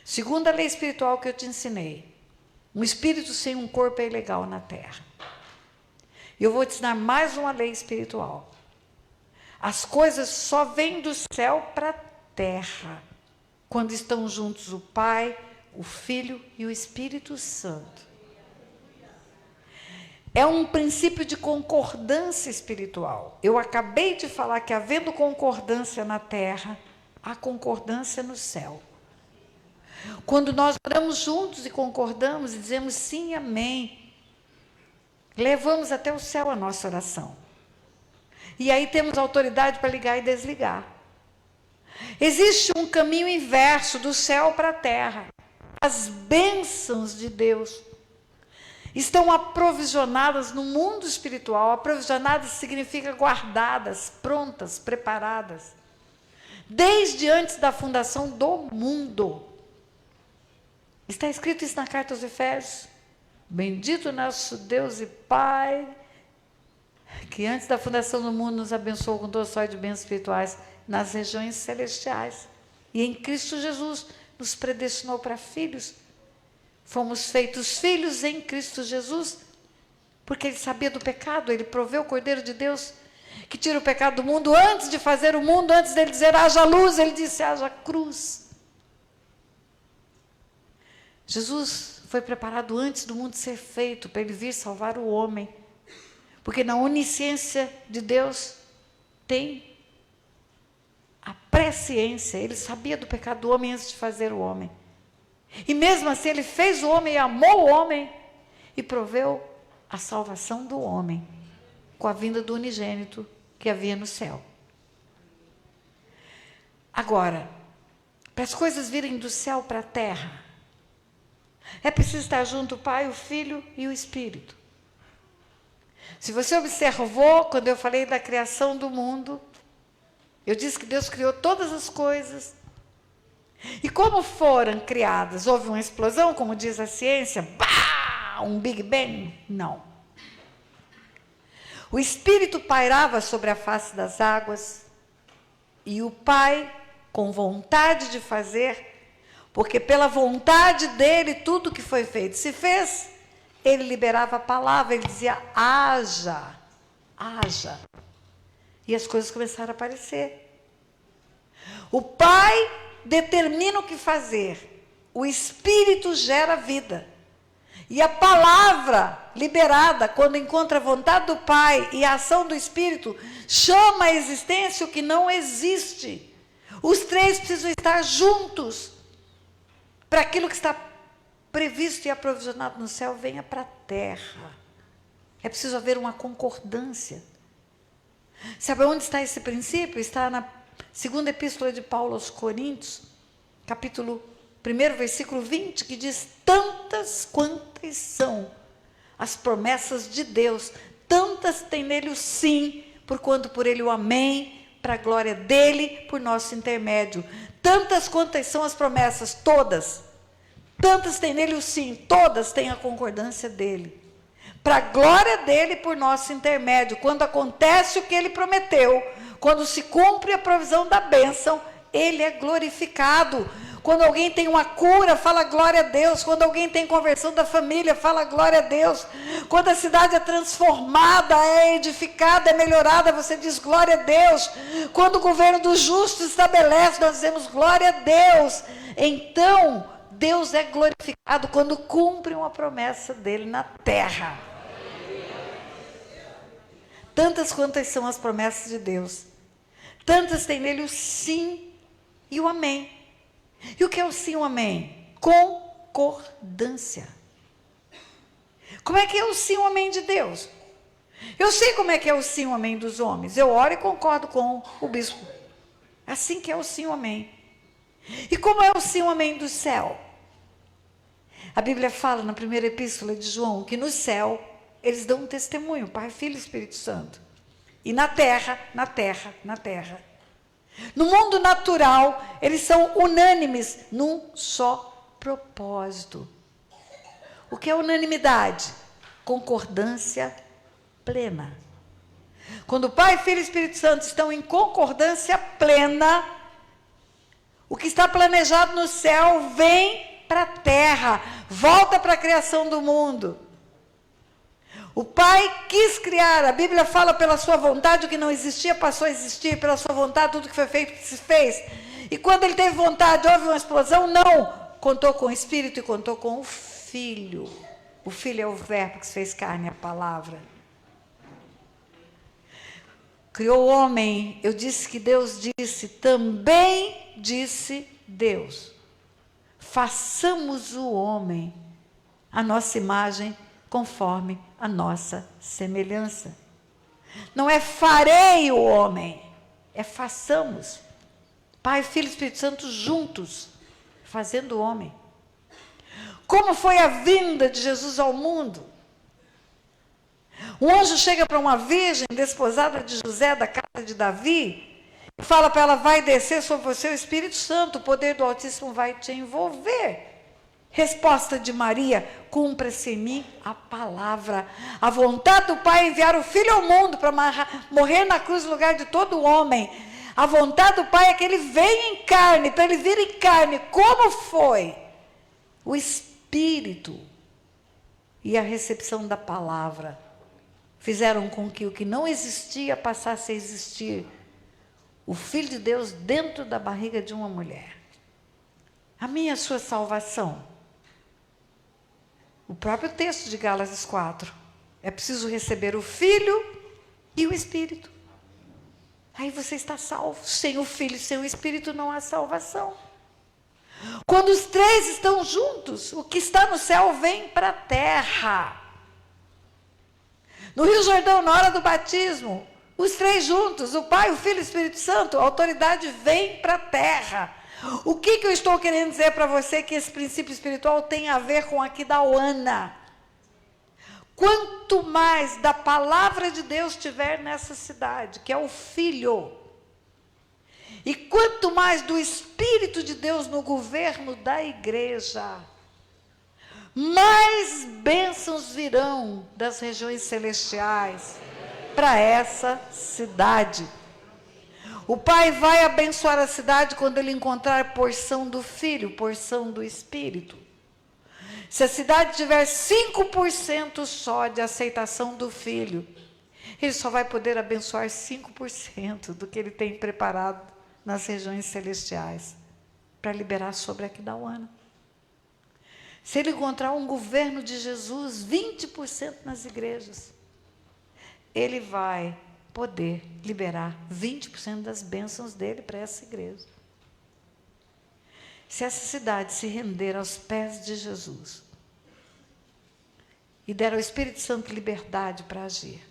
Segunda lei espiritual que eu te ensinei. Um espírito sem um corpo é ilegal na terra. E eu vou te ensinar mais uma lei espiritual. As coisas só vêm do céu para a terra, quando estão juntos o Pai, o Filho e o Espírito Santo. É um princípio de concordância espiritual. Eu acabei de falar que, havendo concordância na terra, há concordância no céu. Quando nós oramos juntos e concordamos e dizemos sim, amém, levamos até o céu a nossa oração. E aí temos autoridade para ligar e desligar. Existe um caminho inverso do céu para a terra. As bênçãos de Deus estão aprovisionadas no mundo espiritual. Aprovisionadas significa guardadas, prontas, preparadas. Desde antes da fundação do mundo. Está escrito isso na carta aos Efésios. Bendito nosso Deus e Pai, que antes da fundação do mundo nos abençoou com toda sorte de bênçãos espirituais nas regiões celestiais. E em Cristo Jesus nos predestinou para filhos. Fomos feitos filhos em Cristo Jesus, porque Ele sabia do pecado, Ele proveu o Cordeiro de Deus, que tira o pecado do mundo. Antes de fazer o mundo, antes dele dizer haja luz, Ele disse haja cruz. Jesus foi preparado antes do mundo ser feito, para Ele vir salvar o homem. Porque na onisciência de Deus tem a presciência. Ele sabia do pecado do homem antes de fazer o homem. E mesmo assim Ele fez o homem e amou o homem e proveu a salvação do homem com a vinda do unigênito que havia no céu. Agora, para as coisas virem do céu para a terra, é preciso estar junto o Pai, o Filho e o Espírito. Se você observou, quando eu falei da criação do mundo, eu disse que Deus criou todas as coisas. E como foram criadas? Houve uma explosão, como diz a ciência? Bah! Um Big Bang? Não. O Espírito pairava sobre a face das águas e o Pai, com vontade de fazer, porque pela vontade dele tudo que foi feito se fez, ele liberava a palavra, ele dizia haja, haja. E as coisas começaram a aparecer. O Pai determina o que fazer, o Espírito gera vida. E a palavra liberada, quando encontra a vontade do Pai e a ação do Espírito, chama à existência o que não existe. Os três precisam estar juntos para aquilo que está previsto e aprovisionado no céu venha para a terra. É preciso haver uma concordância. Sabe onde está esse princípio? Está na segunda epístola de Paulo aos Coríntios, capítulo 1, versículo 20, que diz: tantas quantas são as promessas de Deus, tantas tem nele o sim, porquanto por ele o amém, para a glória dele, por nosso intermédio. Tantas quantas são as promessas, todas. Tantas tem nele o sim, todas têm a concordância dele. Para a glória dele, por nosso intermédio. Quando acontece o que ele prometeu, quando se cumpre a provisão da bênção, ele é glorificado. Quando alguém tem uma cura, fala glória a Deus. Quando alguém tem conversão da família, fala glória a Deus. Quando a cidade é transformada, é edificada, é melhorada, você diz glória a Deus. Quando o governo do justo estabelece, nós dizemos glória a Deus. Então, Deus é glorificado quando cumpre uma promessa dele na terra. Tantas quantas são as promessas de Deus, tantas tem nele o sim e o amém. E o que é o sim e o amém? Concordância. Como é que é o sim e o amém de Deus? Eu sei como é que é o sim e o amém dos homens. Eu oro e concordo com o bispo. Assim que é o sim e o amém. E como é o sim e o amém do céu? A Bíblia fala na primeira epístola de João que no céu eles dão um testemunho, Pai, Filho e Espírito Santo. E na terra. No mundo natural, eles são unânimes num só propósito. O que é unanimidade? Concordância plena. Quando o Pai, Filho e Espírito Santo estão em concordância plena, o que está planejado no céu vem para a terra, volta para a criação do mundo. O Pai quis criar, a Bíblia fala pela sua vontade, o que não existia passou a existir, pela sua vontade tudo que foi feito se fez. E quando ele teve vontade, houve uma explosão? Não. Contou com o Espírito e contou com o Filho. O Filho é o verbo que se fez carne, a palavra. Criou o homem, eu disse que Deus disse, também disse Deus. Façamos o homem a nossa imagem, conforme a nossa semelhança. Não é farei o homem, é façamos. Pai, Filho e Espírito Santo juntos, fazendo o homem. Como foi a vinda de Jesus ao mundo? Um anjo chega para uma virgem desposada de José, da casa de Davi, e fala para ela, vai descer sobre você o Espírito Santo, o poder do Altíssimo vai te envolver. Resposta de Maria, cumpra-se em mim a palavra. A vontade do Pai é enviar o Filho ao mundo para morrer na cruz no lugar de todo homem. A vontade do Pai é que ele venha em carne, para ele vir em carne. Como foi? O Espírito e a recepção da palavra fizeram com que o que não existia passasse a existir. O Filho de Deus dentro da barriga de uma mulher. A minha e a sua salvação. O próprio texto de Gálatas 4. É preciso receber o Filho e o Espírito. Aí você está salvo. Sem o Filho e sem o Espírito não há salvação. Quando os três estão juntos, o que está no céu vem para a terra. No Rio Jordão, na hora do batismo, os três juntos, o Pai, o Filho e o Espírito Santo, a autoridade vem para a terra. O que eu estou querendo dizer para você que esse princípio espiritual tem a ver com aqui da Oana? Quanto mais da palavra de Deus tiver nessa cidade, que é o Filho, e quanto mais do Espírito de Deus no governo da igreja, mais bênçãos virão das regiões celestiais para essa cidade. O Pai vai abençoar a cidade quando ele encontrar porção do Filho, porção do Espírito. Se a cidade tiver 5% só de aceitação do Filho, ele só vai poder abençoar 5% do que ele tem preparado nas regiões celestiais para liberar sobre Aquidauana. Se ele encontrar um governo de Jesus, 20% nas igrejas, ele vai poder liberar 20% das bênçãos dele para essa igreja. Se essa cidade se render aos pés de Jesus e der ao Espírito Santo liberdade para agir,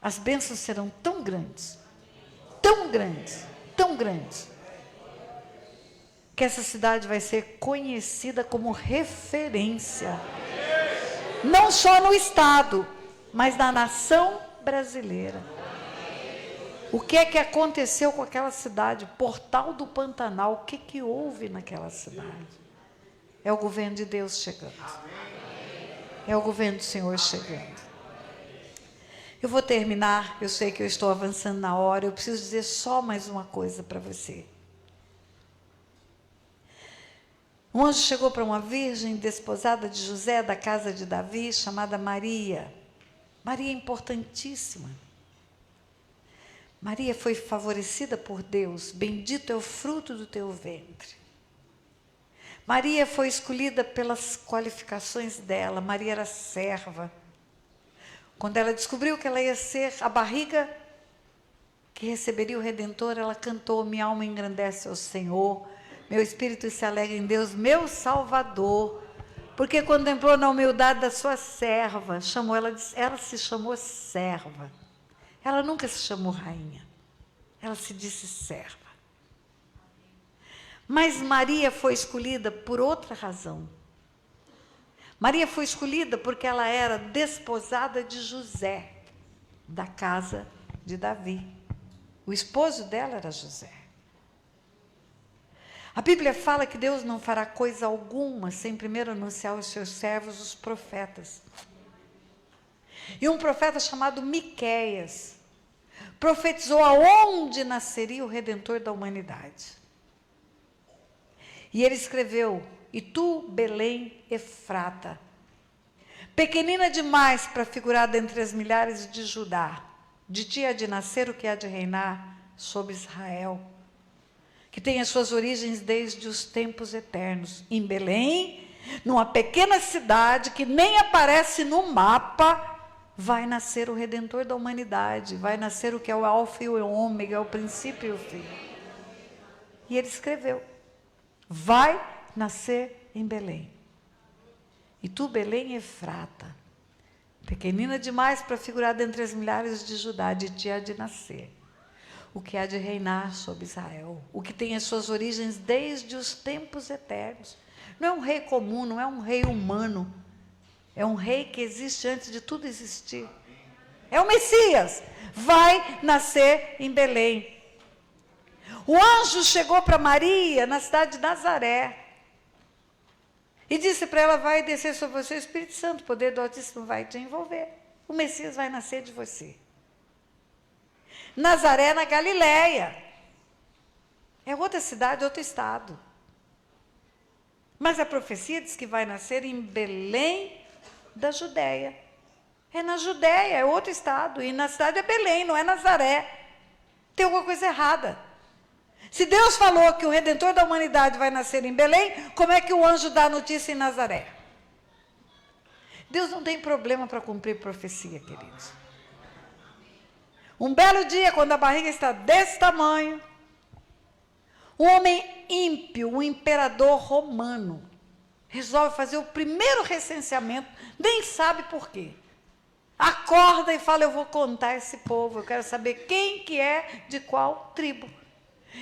as bênçãos serão tão grandes, tão grandes, tão grandes, que essa cidade vai ser conhecida como referência, não só no estado, mas na nação brasileira. O que é que aconteceu com aquela cidade? Portal do Pantanal, o que que houve naquela cidade? É o governo de Deus chegando. É o governo do Senhor chegando. Eu vou terminar, eu sei que eu estou avançando na hora, eu preciso dizer só mais uma coisa para você. Um anjo chegou para uma virgem desposada de José, da casa de Davi, chamada Maria. Maria é importantíssima. Maria foi favorecida por Deus, bendito é o fruto do teu ventre. Maria foi escolhida pelas qualificações dela. Maria era serva. Quando ela descobriu que ela ia ser a barriga que receberia o Redentor, ela cantou: minha alma engrandece ao Senhor, meu espírito se alegra em Deus, meu Salvador, porque contemplou na humildade da sua serva. Ela se chamou serva. Ela nunca se chamou rainha. Ela se disse serva. Mas Maria foi escolhida por outra razão. Maria foi escolhida porque ela era desposada de José, da casa de Davi. O esposo dela era José. A Bíblia fala que Deus não fará coisa alguma sem primeiro anunciar aos seus servos, os profetas. E um profeta chamado Miqueias profetizou aonde nasceria o Redentor da humanidade. E ele escreveu: e tu, Belém Efrata, pequenina demais para figurar dentre as milhares de Judá, de ti há de nascer o que há de reinar sobre Israel, que tem as suas origens desde os tempos eternos. Em Belém, numa pequena cidade que nem aparece no mapa, vai nascer o Redentor da humanidade, vai nascer o que é o Alfa e o Ômega, é o princípio e o fim. E ele escreveu: vai nascer em Belém. E tu, Belém Efrata, pequenina demais para figurar dentre as milhares de Judá, de ti há de nascer o que há de reinar sobre Israel, o que tem as suas origens desde os tempos eternos. Não é um rei comum, não é um rei humano, é um rei que existe antes de tudo existir. É o Messias, vai nascer em Belém. O anjo chegou para Maria na cidade de Nazaré e disse para ela: vai descer sobre você o Espírito Santo, o poder do Altíssimo vai te envolver. O Messias vai nascer de você. Nazaré, na Galileia. É outra cidade, outro estado. Mas a profecia diz que vai nascer em Belém da Judéia. É na Judéia, é outro estado. E na cidade é Belém, não é Nazaré. Tem alguma coisa errada. Se Deus falou que o Redentor da humanidade vai nascer em Belém, como é que o anjo dá a notícia em Nazaré? Deus não tem problema para cumprir profecia, queridos. Um belo dia, quando a barriga está desse tamanho, um homem ímpio, um imperador romano, resolve fazer o primeiro recenseamento, nem sabe por quê. Acorda e fala: eu vou contar esse povo, eu quero saber quem que é de qual tribo.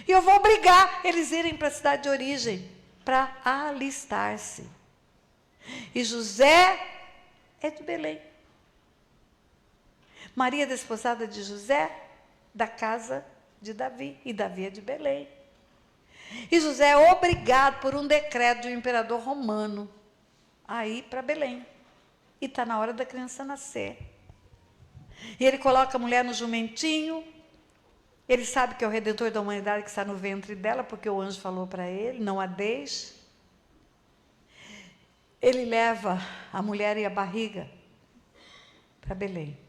E eu vou obrigar eles a irem para a cidade de origem, para alistar-se. E José é de Belém. Maria, desposada de José, da casa de Davi. E Davi é de Belém. E José é obrigado, por um decreto do imperador romano, a ir para Belém. E está na hora da criança nascer. E ele coloca a mulher no jumentinho. Ele sabe que é o Redentor da humanidade que está no ventre dela, porque o anjo falou para ele: não a deixe. Ele leva a mulher e a barriga para Belém.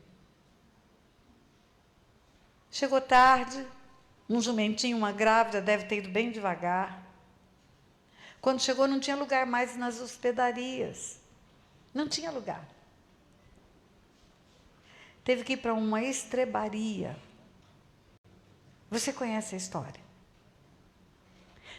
Chegou tarde, um jumentinho, uma grávida, deve ter ido bem devagar. Quando chegou, não tinha lugar mais nas hospedarias. Não tinha lugar. Teve que ir para uma estrebaria. Você conhece a história?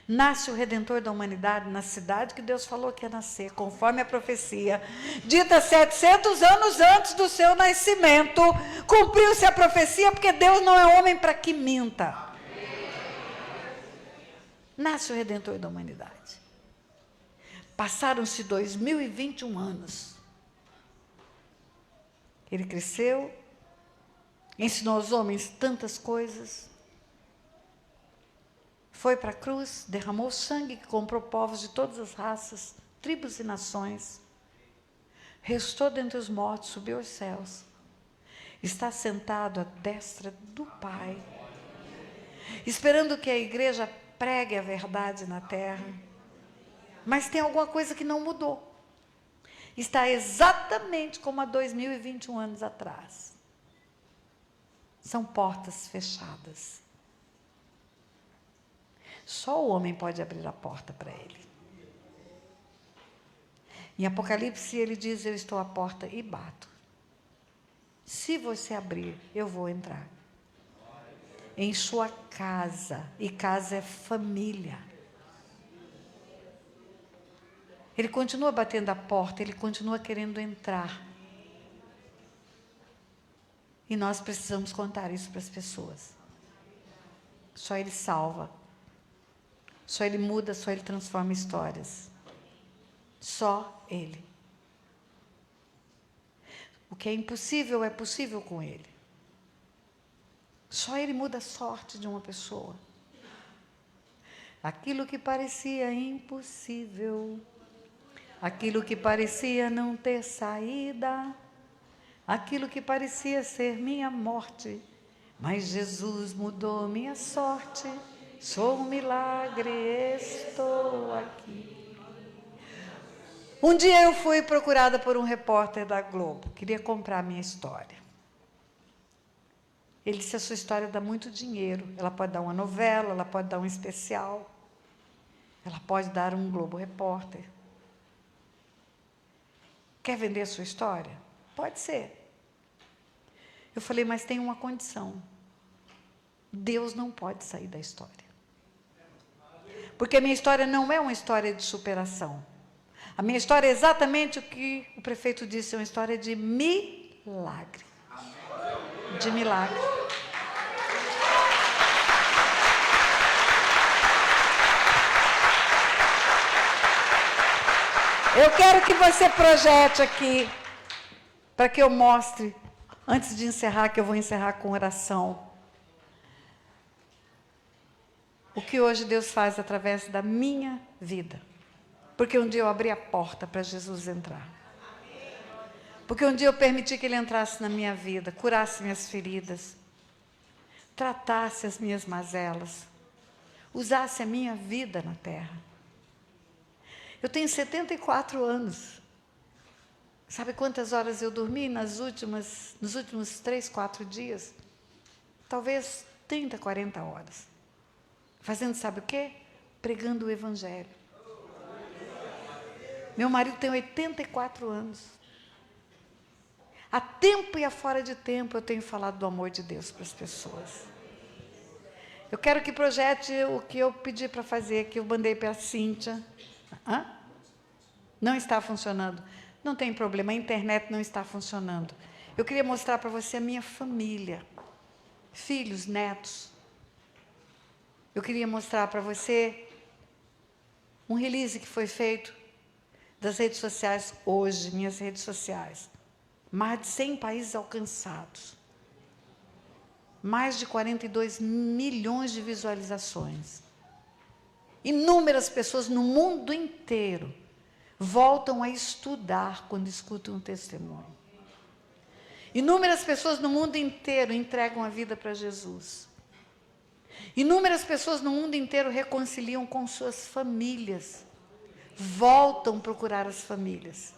Nasce o Redentor da humanidade na cidade que Deus falou que ia nascer, conforme a profecia, dita 700 anos antes do seu nascimento. Cumpriu-se a profecia, porque Deus não é homem para que minta. Nasce o Redentor da humanidade. Passaram-se 2021 anos. Ele cresceu, ensinou aos homens tantas coisas. Foi para a cruz, derramou sangue que comprou povos de todas as raças, tribos e nações. Restou dentre os mortos, subiu aos céus. Está sentado à destra do Pai, esperando que a igreja pregue a verdade na terra. Mas tem alguma coisa que não mudou. Está exatamente como há 2021 anos atrás. São portas fechadas. Só o homem pode abrir a porta para ele. Em Apocalipse ele diz: eu estou à porta e bato. Se você abrir, eu vou entrar. Em sua casa, e casa é família. Ele continua batendo a porta, ele continua querendo entrar. E nós precisamos contar isso para as pessoas. Só Ele salva. Só Ele muda, só Ele transforma histórias. Só Ele. O que é impossível é possível com Ele. Só Ele muda a sorte de uma pessoa. Aquilo que parecia impossível, aquilo que parecia não ter saída, aquilo que parecia ser minha morte, mas Jesus mudou minha sorte. Sou um milagre, estou aqui. Um dia eu fui procurada por um repórter da Globo, queria comprar a minha história. Ele disse: a sua história dá muito dinheiro, ela pode dar uma novela, ela pode dar um especial, ela pode dar um Globo Repórter. Quer vender a sua história? Pode ser. Eu falei: mas tem uma condição. Deus não pode sair da história. Porque a minha história não é uma história de superação. A minha história é exatamente o que o prefeito disse, é uma história de milagre. De milagre. Eu quero que você projete aqui, para que eu mostre, antes de encerrar, que eu vou encerrar com oração, o que hoje Deus faz através da minha vida. Porque um dia eu abri a porta para Jesus entrar. Porque um dia eu permiti que Ele entrasse na minha vida, curasse minhas feridas, tratasse as minhas mazelas, usasse a minha vida na terra. Eu tenho 74 anos. Sabe quantas horas eu dormi nos últimos 3, 4 dias? Talvez 30, 40 horas. Fazendo sabe o quê? Pregando o Evangelho. Meu marido tem 84 anos. Há tempo e fora de tempo eu tenho falado do amor de Deus para as pessoas. Eu quero que projete o que eu pedi para fazer, que eu mandei para a Cíntia. Não está funcionando. Não tem problema, a internet não está funcionando. Eu queria mostrar para você a minha família. Filhos, netos. Eu queria mostrar para você um release que foi feito das redes sociais hoje, minhas redes sociais. Mais de 100 países alcançados. Mais de 42 milhões de visualizações. Inúmeras pessoas no mundo inteiro voltam a estudar quando escutam um testemunho. Inúmeras pessoas no mundo inteiro entregam a vida para Jesus. Inúmeras pessoas no mundo inteiro reconciliam com suas famílias. Voltam procurar as famílias.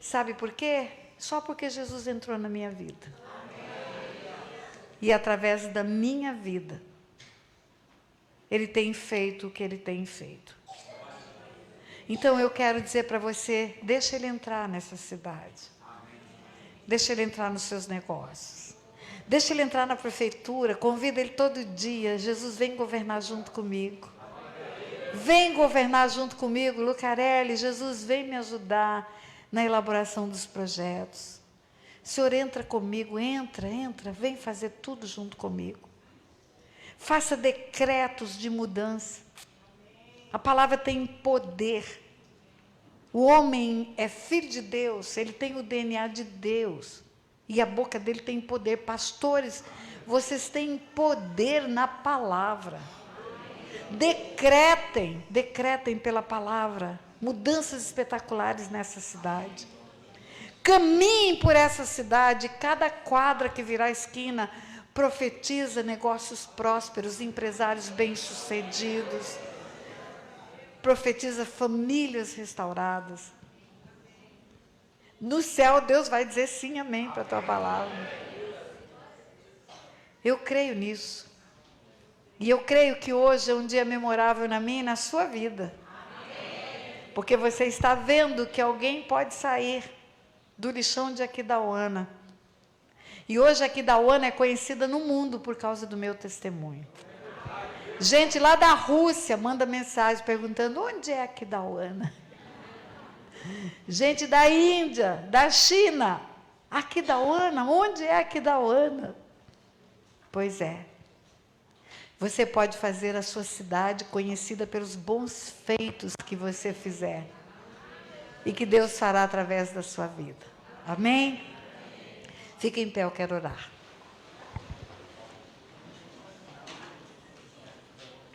Sabe por quê? Só porque Jesus entrou na minha vida. E através da minha vida, Ele tem feito o que Ele tem feito. Então eu quero dizer para você, deixa Ele entrar nessa cidade. Deixa Ele entrar nos seus negócios. Deixa Ele entrar na prefeitura, convida Ele todo dia. Jesus, vem governar junto comigo. Vem governar junto comigo, Lucarelli. Jesus, vem me ajudar na elaboração dos projetos. Senhor, entra comigo, entra, vem fazer tudo junto comigo. Faça decretos de mudança. A palavra tem poder. O homem é filho de Deus, ele tem o DNA de Deus. E a boca dele tem poder. Pastores, vocês têm poder na palavra. Decretem pela palavra mudanças espetaculares nessa cidade. Caminhem por essa cidade, cada quadra que virar esquina profetiza negócios prósperos, empresários bem-sucedidos. profetiza famílias restauradas. No céu, Deus vai dizer sim, amém, para a tua palavra. Eu creio nisso. E eu creio que hoje é um dia memorável na minha e na sua vida. Porque você está vendo que alguém pode sair do lixão de Aquidauana. E hoje Aquidauana é conhecida no mundo por causa do meu testemunho. Gente lá da Rússia manda mensagem perguntando: onde é Aquidauana? Gente da Índia, da China, Aquidauana, onde é Aquidauana? Pois é. Você pode fazer a sua cidade conhecida pelos bons feitos que você fizer. E que Deus fará através da sua vida. Amém? Fique em pé, eu quero orar.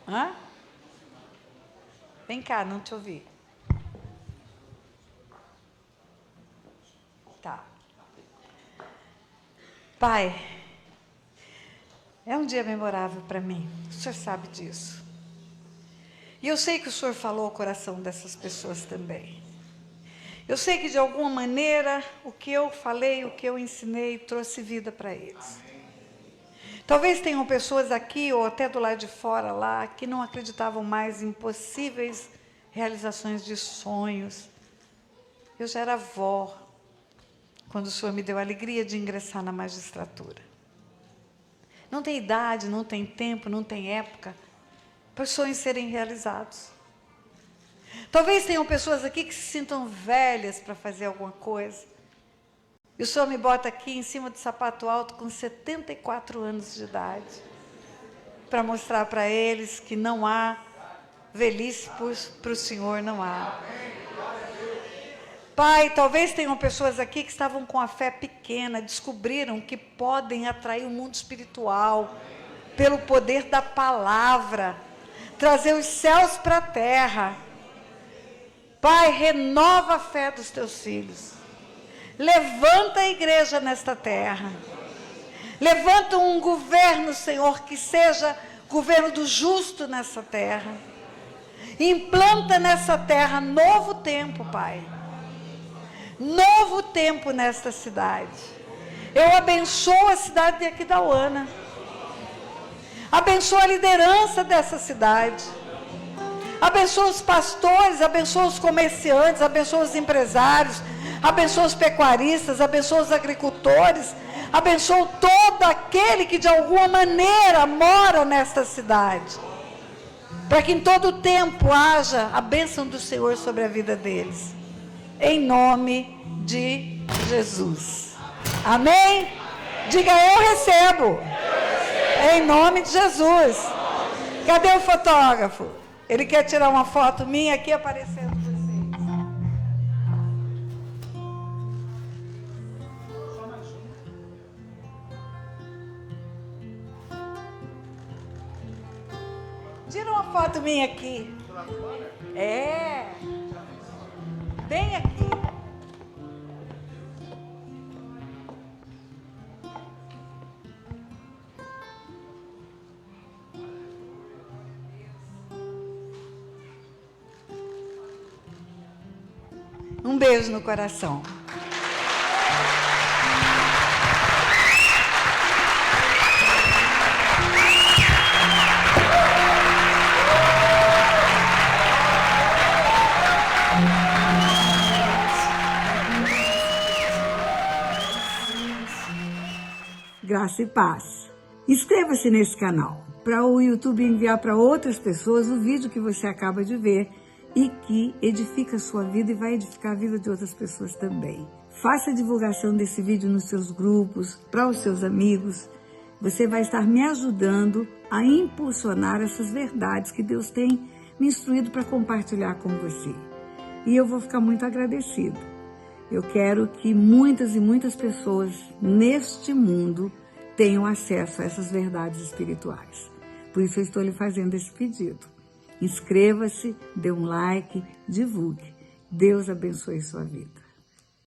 Hã? Vem cá, não te ouvi. Tá. Pai, é um dia memorável para mim. O Senhor sabe disso. E eu sei que o Senhor falou ao coração dessas pessoas também. Eu sei que de alguma maneira o que eu falei, o que eu ensinei, trouxe vida para eles. Talvez tenham pessoas aqui ou até do lado de fora lá que não acreditavam mais em possíveis realizações de sonhos. Eu já era avó quando o Senhor me deu a alegria de ingressar na magistratura. Não tem idade, não tem tempo, não tem época para os sonhos serem realizados. Talvez tenham pessoas aqui que se sintam velhas para fazer alguma coisa. E o Senhor me bota aqui em cima do sapato alto com 74 anos de idade, para mostrar para eles que não há velhice para o Senhor, não há. Pai, talvez tenham pessoas aqui que estavam com a fé pequena, descobriram que podem atrair o mundo espiritual pelo poder da palavra, trazer os céus para a terra. Pai, renova a fé dos teus filhos. Levanta a igreja nesta terra. Levanta um governo, Senhor, que seja governo do justo nessa terra. Implanta nessa terra novo tempo, Pai. Novo tempo nesta cidade. Eu abençoo a cidade de Aquidauana. Abençoo a liderança dessa cidade. Abençoa os pastores, abençoa os comerciantes, abençoa os empresários, abençoa os pecuaristas, abençoa os agricultores, abençoa todo aquele que de alguma maneira mora nesta cidade, para que em todo tempo haja a bênção do Senhor sobre a vida deles, em nome de Jesus. Amém? Diga: eu recebo, em nome de Jesus. Cadê o fotógrafo? Ele quer tirar uma foto minha aqui aparecendo para vocês. Tira uma foto minha aqui. É. Bem aqui. Um beijo no coração. Graça e paz. Inscreva-se nesse canal para o YouTube enviar para outras pessoas o vídeo que você acaba de ver e que edifica a sua vida e vai edificar a vida de outras pessoas também. Faça a divulgação desse vídeo nos seus grupos, para os seus amigos. Você vai estar me ajudando a impulsionar essas verdades que Deus tem me instruído para compartilhar com você. E eu vou ficar muito agradecida. Eu quero que muitas e muitas pessoas neste mundo tenham acesso a essas verdades espirituais. Por isso eu estou lhe fazendo esse pedido. Inscreva-se, dê um like, divulgue. Deus abençoe sua vida.